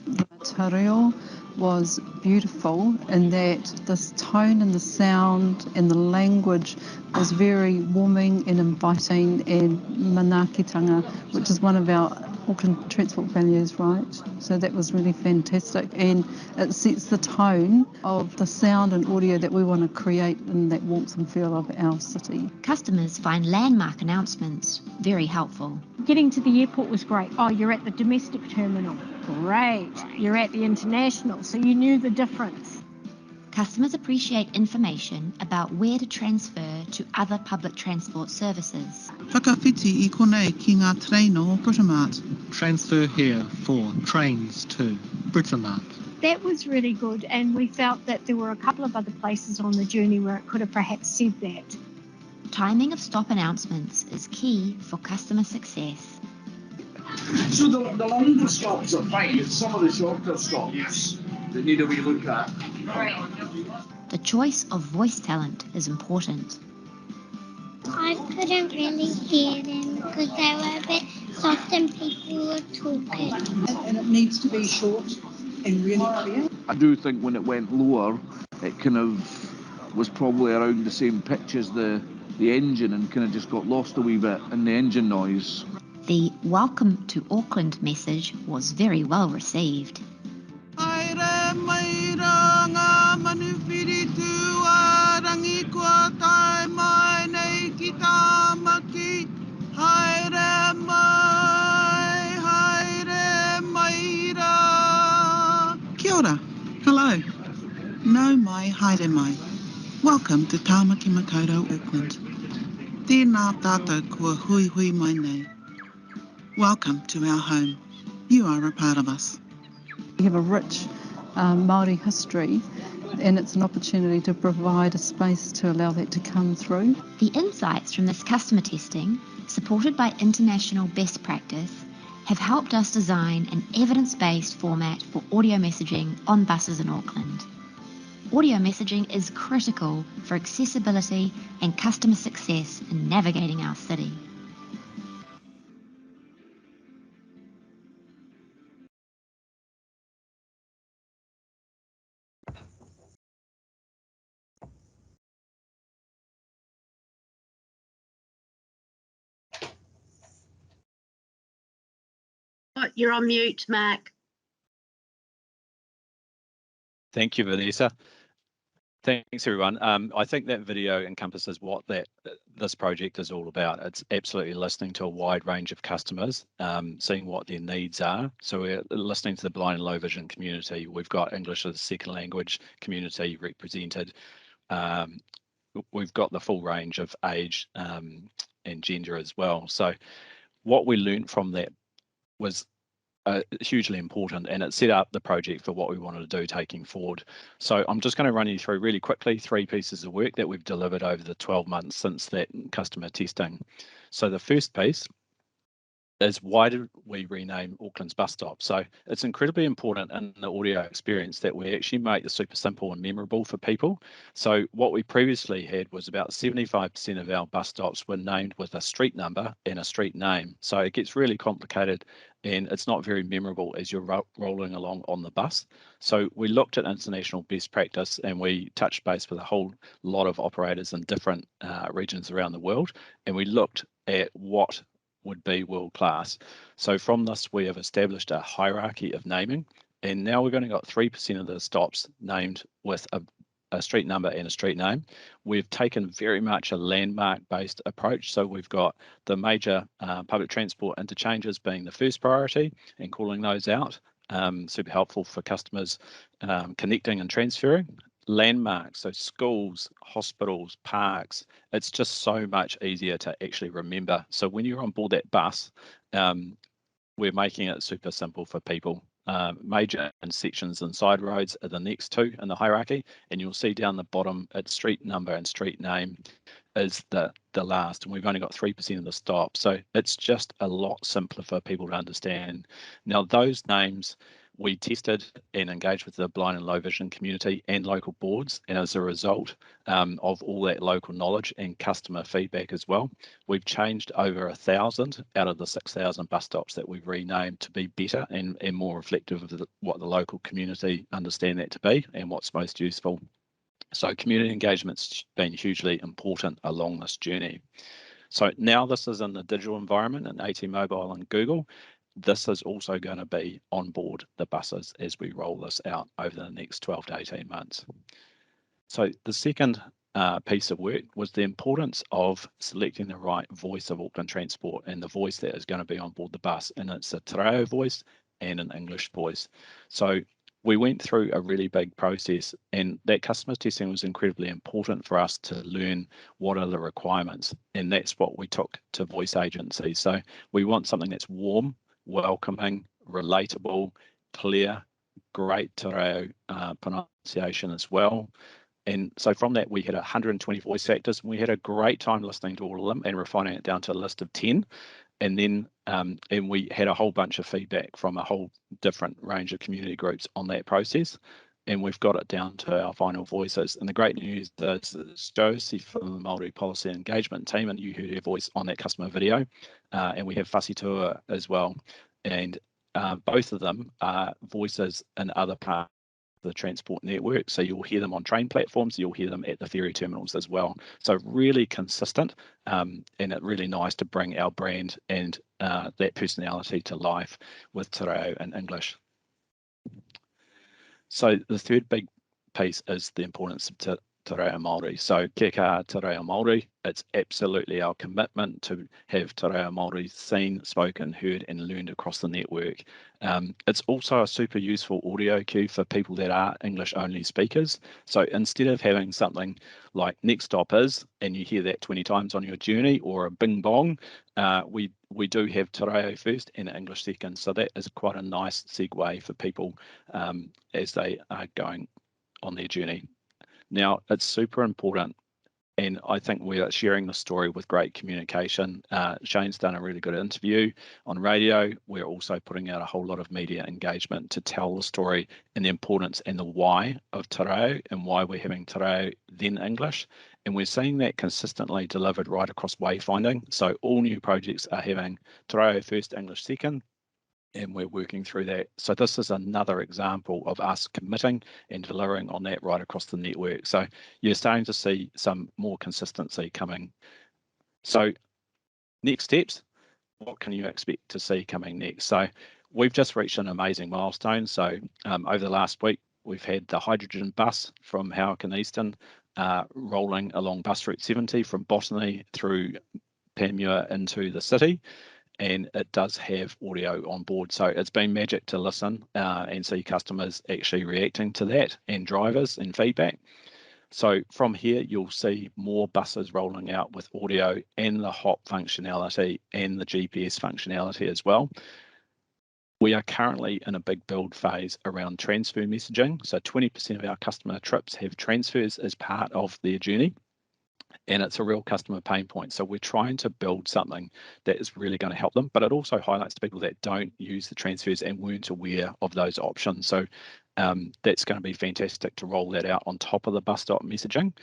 The Te Reo was beautiful in that this tone and the sound and the language was very warming and inviting and manaakitanga, which is one of our Auckland transport values, right? So that was really fantastic, and it sets the tone of the sound and audio that we want to create in that warmth and feel of our city. Customers find landmark announcements very helpful. Getting to the airport was great. Oh, you're at the domestic terminal. Great. You're at the international, so you knew the difference. Customers appreciate information about where to transfer to other public transport services. Whakawhiti I konei ki ngā treino o Britomart. Transfer here for trains to Britomart. That was really good, and we felt that there were a couple of other places on the journey where it could have perhaps said that. Timing of stop announcements is key for customer success. So the longer stops are fine, it's some of the shorter stops that need a wee look at. Right. The choice of voice talent is important. I couldn't really hear them because they were a bit soft and people were talking. And it needs to be short and really clear. I do think when it went lower, it kind of was probably around the same pitch as the engine and kind of just got lost a wee bit in the engine noise. The Welcome to Auckland message was very well received. Haere mai rā ngā manuwhiritu a rangi kua tae mai nei ki tā maki. Haere mai rā. Kia ora. Hello. Nau mai, haere mai. Welcome to Tāmaki Makaurau, Auckland. Tēnā tātou kua hui hui mai nei. Welcome to our home. You are a part of us. We have a rich Maori history, and it's an opportunity to provide a space to allow that to come through. The insights from this customer testing, supported by international best practice, have helped us design an evidence-based format for audio messaging on buses in Auckland. Audio messaging is critical for accessibility and customer success in navigating our city. You're on mute, Mark. Thank you, Vanessa. Thanks, everyone. I think that video encompasses what this project is all about. It's absolutely listening to a wide range of customers, seeing what their needs are. So we're listening to the blind and low vision community. We've got English as a second language community represented. We've got the full range of age and gender as well. So what we learned from that was hugely important, and it set up the project for what we wanted to do taking forward. So I'm just going to run you through really quickly 3 pieces of work that we've delivered over the 12 months since that customer testing. So the first piece is, why did we rename Auckland's bus stop? So it's incredibly important in the audio experience that we actually make this super simple and memorable for people. So what we previously had was about 75% of our bus stops were named with a street number and a street name. So it gets really complicated and it's not very memorable as you're rolling along on the bus. So we looked at international best practice and we touched base with a whole lot of operators in different regions around the world, and we looked at what would be world class. So from this, we have established a hierarchy of naming, and now we've only got 3% of the stops named with a street number and a street name. We've taken very much a landmark based approach. So we've got the major public transport interchanges being the first priority and calling those out. Super helpful for customers connecting and transferring. Landmarks, so schools, hospitals, parks, it's just so much easier to actually remember. So when you're on board that bus, we're making it super simple for people. Major intersections and side roads are the next 2 in the hierarchy, and you'll see down the bottom it's street number and street name is the last, and we've only got 3% of the stop. So it's just a lot simpler for people to understand. Now those names We tested and engaged with the blind and low vision community and local boards, and as a result of all that local knowledge and customer feedback as well, we've changed over 1,000 out of the 6,000 bus stops that we've renamed to be better and more reflective of what the local community understand that to be and what's most useful. So community engagement's been hugely important along this journey. So now this is in the digital environment in AT Mobile and Google. This is also going to be on board the buses as we roll this out over the next 12 to 18 months. So the second piece of work was the importance of selecting the right voice of Auckland Transport and the voice that is going to be on board the bus, and it's a te reo voice and an English voice. So we went through a really big process, and that customer testing was incredibly important for us to learn what are the requirements, and that's what we took to voice agencies. So we want something that's warm, welcoming, relatable, clear, great te reo pronunciation as well. And so from that, we had 120 voice actors, and we had a great time listening to all of them and refining it down to a list of 10. And then and we had a whole bunch of feedback from a whole different range of community groups on that process. And we've got it down to our final voices. And the great news is Josie from the Maori Policy Engagement team, and you heard her voice on that customer video. And we have Fussy Tour as well. And both of them are voices in other parts the transport network, so you'll hear them on train platforms, you'll hear them at the ferry terminals as well. So really consistent, and it's really nice to bring our brand and that personality to life with te reo in English. So the third big piece is the importance of te reo Māori. So kia kaha te reo Māori, it's absolutely our commitment to have te reo Māori seen, spoken, heard and learned across the network. It's also a super useful audio cue for people that are English only speakers. So instead of having something like next stop is, and you hear that 20 times on your journey, or a bing bong, we do have te reo first and English second. So that is quite a nice segue for people as they are going on their journey. Now, it's super important, and I think we are sharing the story with great communication. Shane's done a really good interview on radio. We're also putting out a whole lot of media engagement to tell the story and the importance and the why of te reo and why we're having te reo then English. And we're seeing that consistently delivered right across wayfinding. So all new projects are having te reo first, English second, and we're working through that. So this is another example of us committing and delivering on that right across the network. So you're starting to see some more consistency coming. So next steps, what can you expect to see coming next? So we've just reached an amazing milestone. So over the last week, we've had the hydrogen bus from Howick and Easton rolling along bus route 70 from Botany through Panmure into the city. And it does have audio on board. So it's been magic to listen and see customers actually reacting to that, and drivers and feedback. So from here, you'll see more buses rolling out with audio and the hop functionality and the GPS functionality as well. We are currently in a big build phase around transfer messaging. So 20% of our customer trips have transfers as part of their journey. And it's a real customer pain point. So we're trying to build something that is really going to help them, but it also highlights to people that don't use the transfers and weren't aware of those options. So that's going to be fantastic to roll that out on top of the bus stop messaging.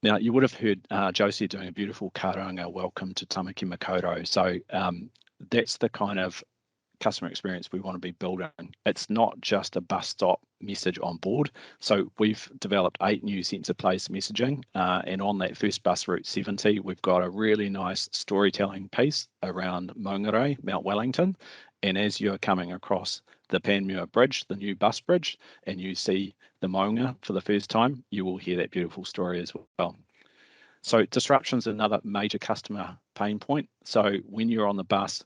Now, you would have heard Josie doing a beautiful karanga welcome to Tamaki Makaurau. So that's the kind of customer experience we want to be building. It's not just a bus stop message on board. So we've developed 8 new sense of place messaging, and on that first bus route 70, we've got a really nice storytelling piece around Maungarai, Mount Wellington. And as you're coming across the Panmure Bridge, the new bus bridge, and you see the Maunga for the first time, you will hear that beautiful story as well. So disruption is another major customer pain point. So when you're on the bus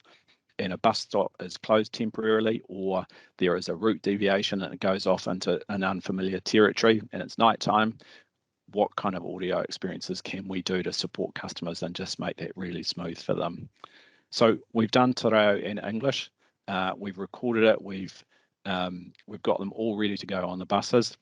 and a bus stop is closed temporarily, or there is a route deviation and it goes off into an unfamiliar territory and it's nighttime, what kind of audio experiences can we do to support customers and just make that really smooth for them? So we've done te reo in English, we've recorded it, we've got them all ready to go on the buses.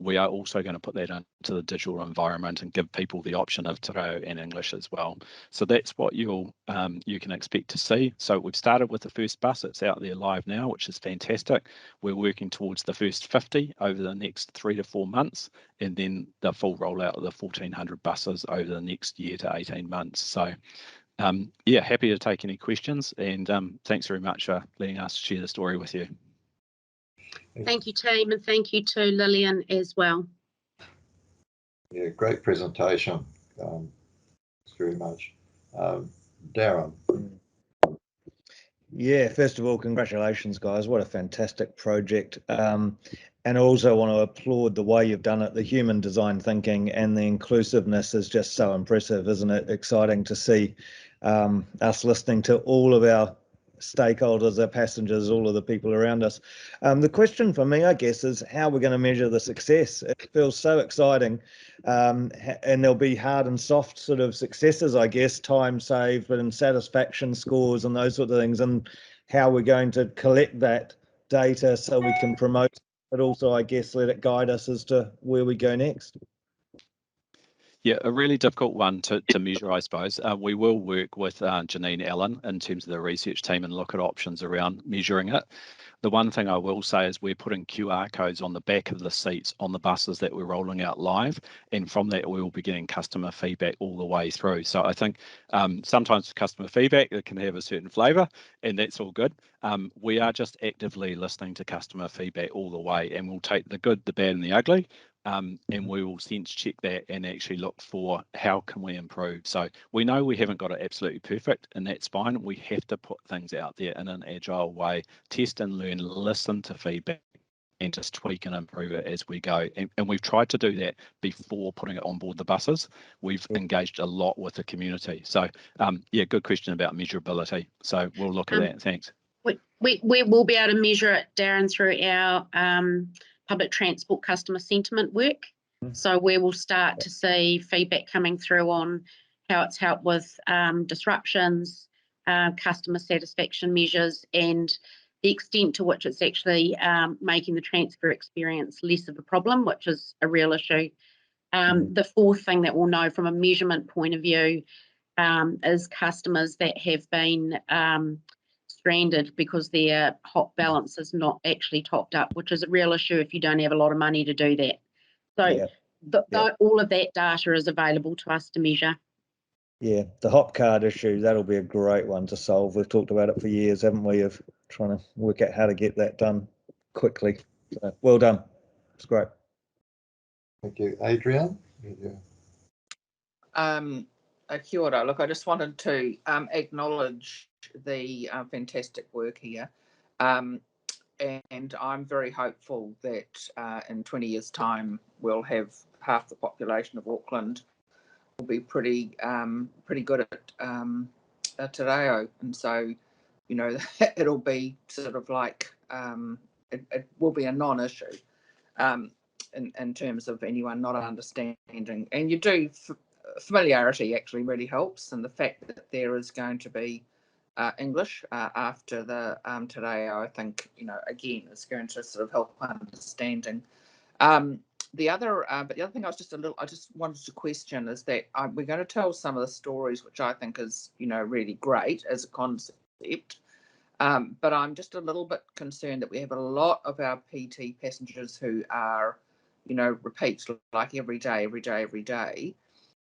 we are also going to put that into the digital environment and give people the option of te reo and English as well. So that's what you can expect to see. So we've started with the first bus. It's out there live now, which is fantastic. We're working towards the first 50 over the next 3 to 4 months, and then the full rollout of the 1,400 buses over the next year to 18 months. So yeah, happy to take any questions, and thanks very much for letting us share the story with you. Thank you, team, and thank you to Lillian as well. Yeah, great presentation. Thanks very much. Darren. Yeah, first of all, congratulations, guys. What a fantastic project. And I also want to applaud the way you've done it. The human design thinking and the inclusiveness is just so impressive, isn't it? Exciting to see us listening to all of our stakeholders, our passengers, all of the people around us. The question for me, I guess, is how we're going to measure the success. It feels so exciting, and there'll be hard and soft sort of successes, I guess, time saved, but in satisfaction scores and those sort of things, and how we're going to collect that data so we can promote, but also, I guess, let it guide us as to where we go next. Yeah, a really difficult one to measure, I suppose. We will work with Janine Allen in terms of the research team and look at options around measuring it. The one thing I will say is we're putting QR codes on the back of the seats on the buses that we're rolling out live, and from that we will be getting customer feedback all the way through. So I think sometimes customer feedback, it can have a certain flavour, and that's all good. We are just actively listening to customer feedback all the way, and we'll take the good, the bad and the ugly, and we will sense check that and actually look for how can we improve. So we know we haven't got it absolutely perfect, and that's fine. We have to put things out there in an agile way, test and learn, listen to feedback, and just tweak and improve it as we go. And we've tried to do that before putting it on board the buses. We've engaged a lot with the community. So yeah, good question about measurability. So we'll look at that. Thanks. We will be able to measure it, Darren, through our public transport customer sentiment work. So we will start to see feedback coming through on how it's helped with disruptions, customer satisfaction measures, and the extent to which it's actually making the transfer experience less of a problem, which is a real issue. The fourth thing that we'll know from a measurement point of view is customers that have been stranded because their hot balance is not actually topped up, which is a real issue if you don't have a lot of money to do that. So all of that data is available to us to measure. Yeah, the hop card issue, that'll be a great one to solve. We've talked about it for years, haven't we, of trying to work out how to get that done quickly. So, well done. It's great. Thank you. Adrian? Kia ora. Look, I just wanted to acknowledge the fantastic work here. And I'm very hopeful that in 20 years' time, we'll have half the population of Auckland will be pretty good at te reo. And so, you know, it'll be sort of like, it will be a non-issue in terms of anyone not understanding. And you do, familiarity actually really helps, and the fact that there is going to be English after the te reo, I think, you know, again, is going to sort of help understanding. The other thing I just wanted to question is that we're going to tell some of the stories, which I think is, you know, really great as a concept. But I'm just a little bit concerned that we have a lot of our PT passengers who are, you know, repeats, like every day.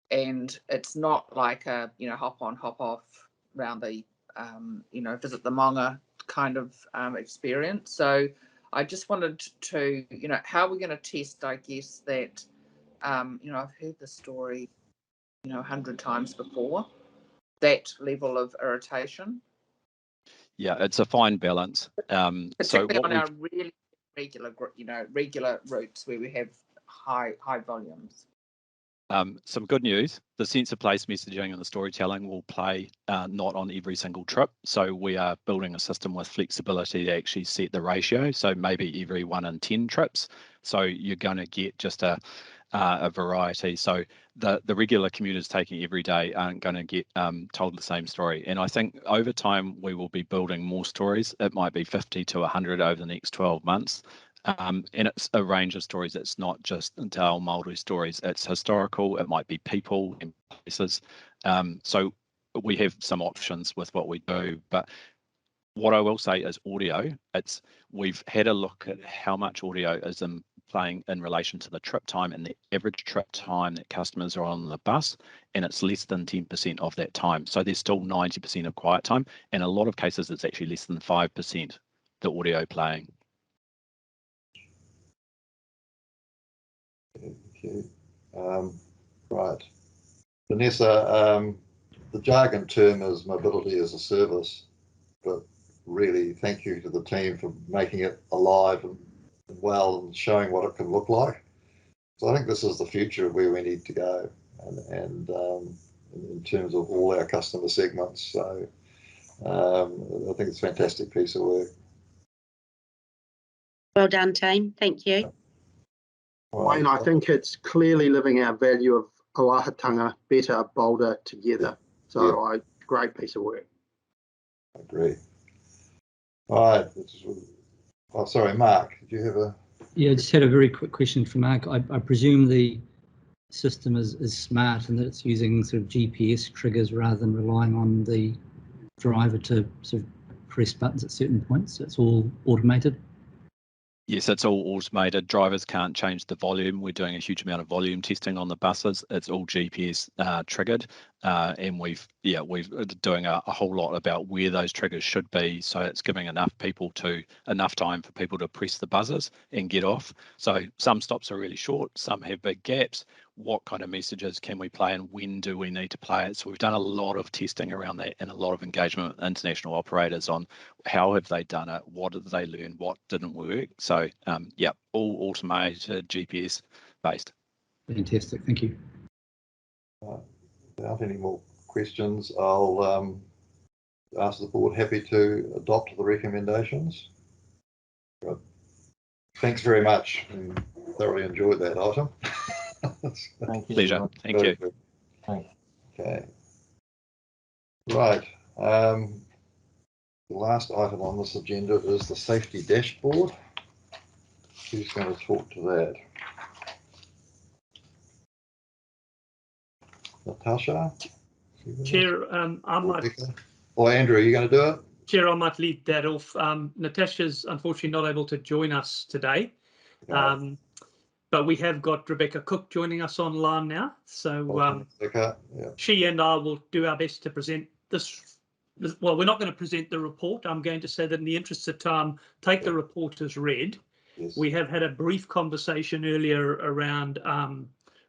And it's not like a, you know, hop on, hop off around the, you know, visit the Monga kind of experience. So I just wanted to, you know, how we're going to test, I guess, that, you know, I've heard the story, you know, 100 times before, that level of irritation. Yeah, it's a fine balance. Particularly on our really regular routes where we have high volumes. Some good news, the sense of place messaging and the storytelling will play not on every single trip. So we are building a system with flexibility to actually set the ratio. So maybe every 1 in 10 trips. So you're going to get just a variety. So the regular commuters taking every day aren't going to get told the same story. And I think over time we will be building more stories. It might be 50 to 100 over the next 12 months. And it's a range of stories. It's not just Te Ao Māori stories. It's historical. It might be people and places. So we have some options with what we do. But what I will say is audio. We've had a look at how much audio is playing in relation to the trip time and the average trip time that customers are on the bus, and it's less than 10% of that time. So there's still 90% of quiet time. In a lot of cases, it's actually less than 5% the audio playing. Thank you. Right. Vanessa, the jargon term is mobility as a service, but really thank you to the team for making it alive and well and showing what it can look like. So I think this is the future of where we need to go, and in terms of all our customer segments. So I think it's a fantastic piece of work. Well done, team. Thank you. Wayne, I think it's clearly living our value of oahatanga, better, bolder, together. So Yeah. Great piece of work. I agree. All right. Oh, sorry, Mark, did you have a... Yeah, I just had a very quick question for Mark. I presume the system is smart and that it's using sort of GPS triggers rather than relying on the driver to sort of press buttons at certain points. It's all automated. Yes, it's all automated. Drivers can't change the volume. We're doing a huge amount of volume testing on the buses. It's all GPS triggered, and we're doing a whole lot about where those triggers should be. So it's giving enough time for people to press the buzzers and get off. So some stops are really short, some have big gaps. What kind of messages can we play and when do we need to play it? So we've done a lot of testing around that and a lot of engagement with international operators on how have they done it, what did they learn, what didn't work. So all automated, GPS based. Fantastic, thank you. Without any more questions, I'll ask the board happy to adopt the recommendations. Good. Thanks very much. I thoroughly enjoyed that item. Thank you. Pleasure. Thank you. Thanks. Okay. Right. The last item on this agenda is the safety dashboard. Who's going to talk to that? Natasha? Chair, I might. Or Andrew, are you going to do it? Chair, I might lead that off. Natasha's unfortunately not able to join us today, but we have got Rebecca Cook joining us online now. So she and I will do our best to present this. Well, we're not going to present the report. I'm going to say that in the interest of time, take the report as read. Yes. We have had a brief conversation earlier around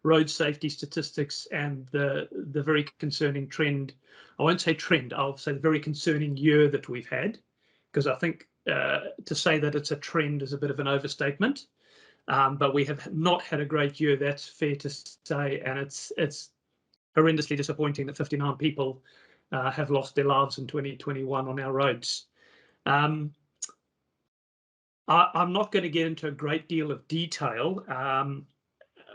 road safety statistics and the very concerning trend. I won't say trend, I'll say the very concerning year that we've had, because I think to say that it's a trend is a bit of an overstatement. But we have not had a great year, that's fair to say, and it's horrendously disappointing that 59 people have lost their lives in 2021 on our roads. I'm not going to get into a great deal of detail.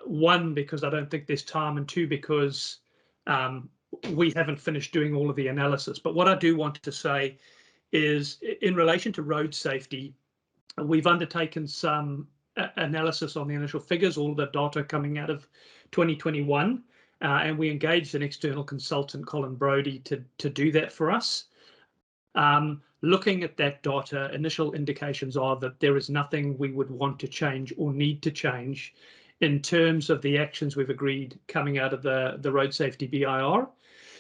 One, because I don't think there's time, and two, because we haven't finished doing all of the analysis. But what I do want to say is, in relation to road safety, we've undertaken some analysis on the initial figures, all the data coming out of 2021, and we engaged an external consultant, Colin Brodie, to do that for us. Looking at that data, initial indications are that there is nothing we would want to change or need to change in terms of the actions we've agreed coming out of the road safety BIR.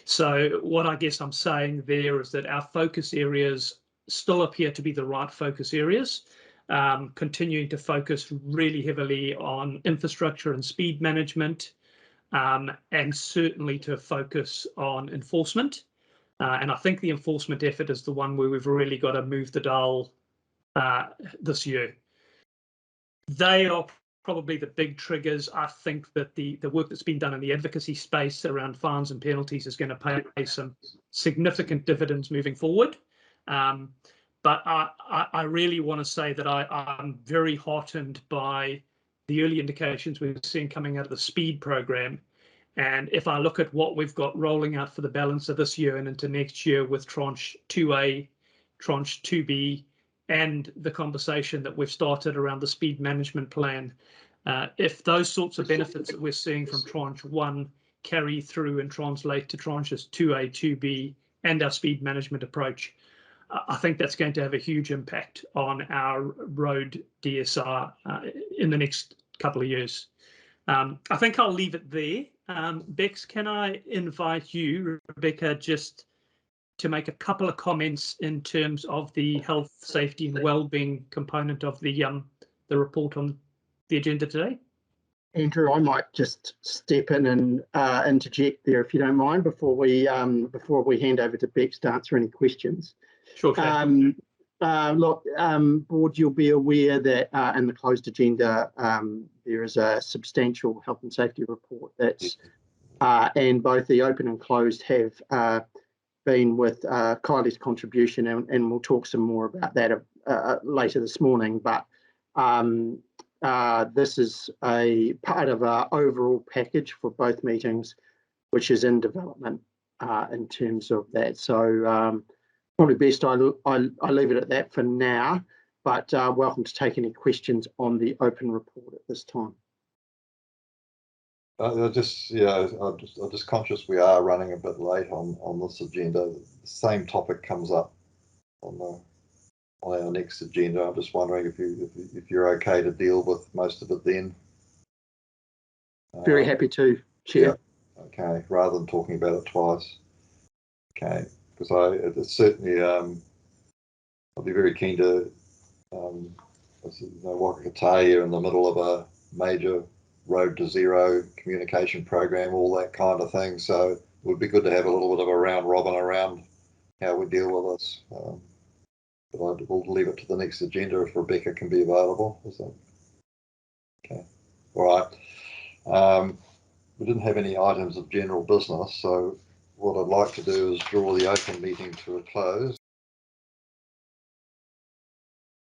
So what I guess I'm saying there is that our focus areas still appear to be the right focus areas, continuing to focus really heavily on infrastructure and speed management, and certainly to focus on enforcement. And I think the enforcement effort is the one where we've really got to move the dial this year. They are probably the big triggers. I think that the work that's been done in the advocacy space around fines and penalties is going to pay some significant dividends moving forward. But I really want to say that I'm very heartened by the early indications we're seeing coming out of the speed program. And if I look at what we've got rolling out for the balance of this year and into next year with tranche 2A, tranche 2B, and the conversation that we've started around the speed management plan. If those sorts of benefits that we're seeing from tranche 1 carry through and translate to tranches 2A, 2B, and our speed management approach, I think that's going to have a huge impact on our road DSR in the next couple of years. I think I'll leave it there. Bex, can I invite you, Rebecca, just to make a couple of comments in terms of the health, safety and wellbeing component of the report on the agenda today? Andrew, I might just step in and interject there, if you don't mind, before we hand over to Bex to answer any questions. Sure. Look, board, you'll be aware that in the closed agenda there is a substantial health and safety report that's and both the open and closed have been with Kylie's contribution, and we'll talk some more about that later this morning. But this is a part of our overall package for both meetings, which is in development in terms of that. So probably best I leave it at that for now, but welcome to take any questions on the open report at this time. I'm just conscious we are running a bit late on this agenda. The same topic comes up on our next agenda. I'm just wondering if you're okay to deal with most of it then. Very happy to, Chair. Yeah, okay, rather than talking about it twice. Okay, because it's certainly I'll be very keen to Wakakatāia in the middle of a major road to zero communication program, all that kind of thing. So it would be good to have a little bit of a round robin around how we deal with this. But we'll leave it to the next agenda if Rebecca can be available. Is that okay? All right. We didn't have any items of general business, so what I'd like to do is draw the open meeting to a close.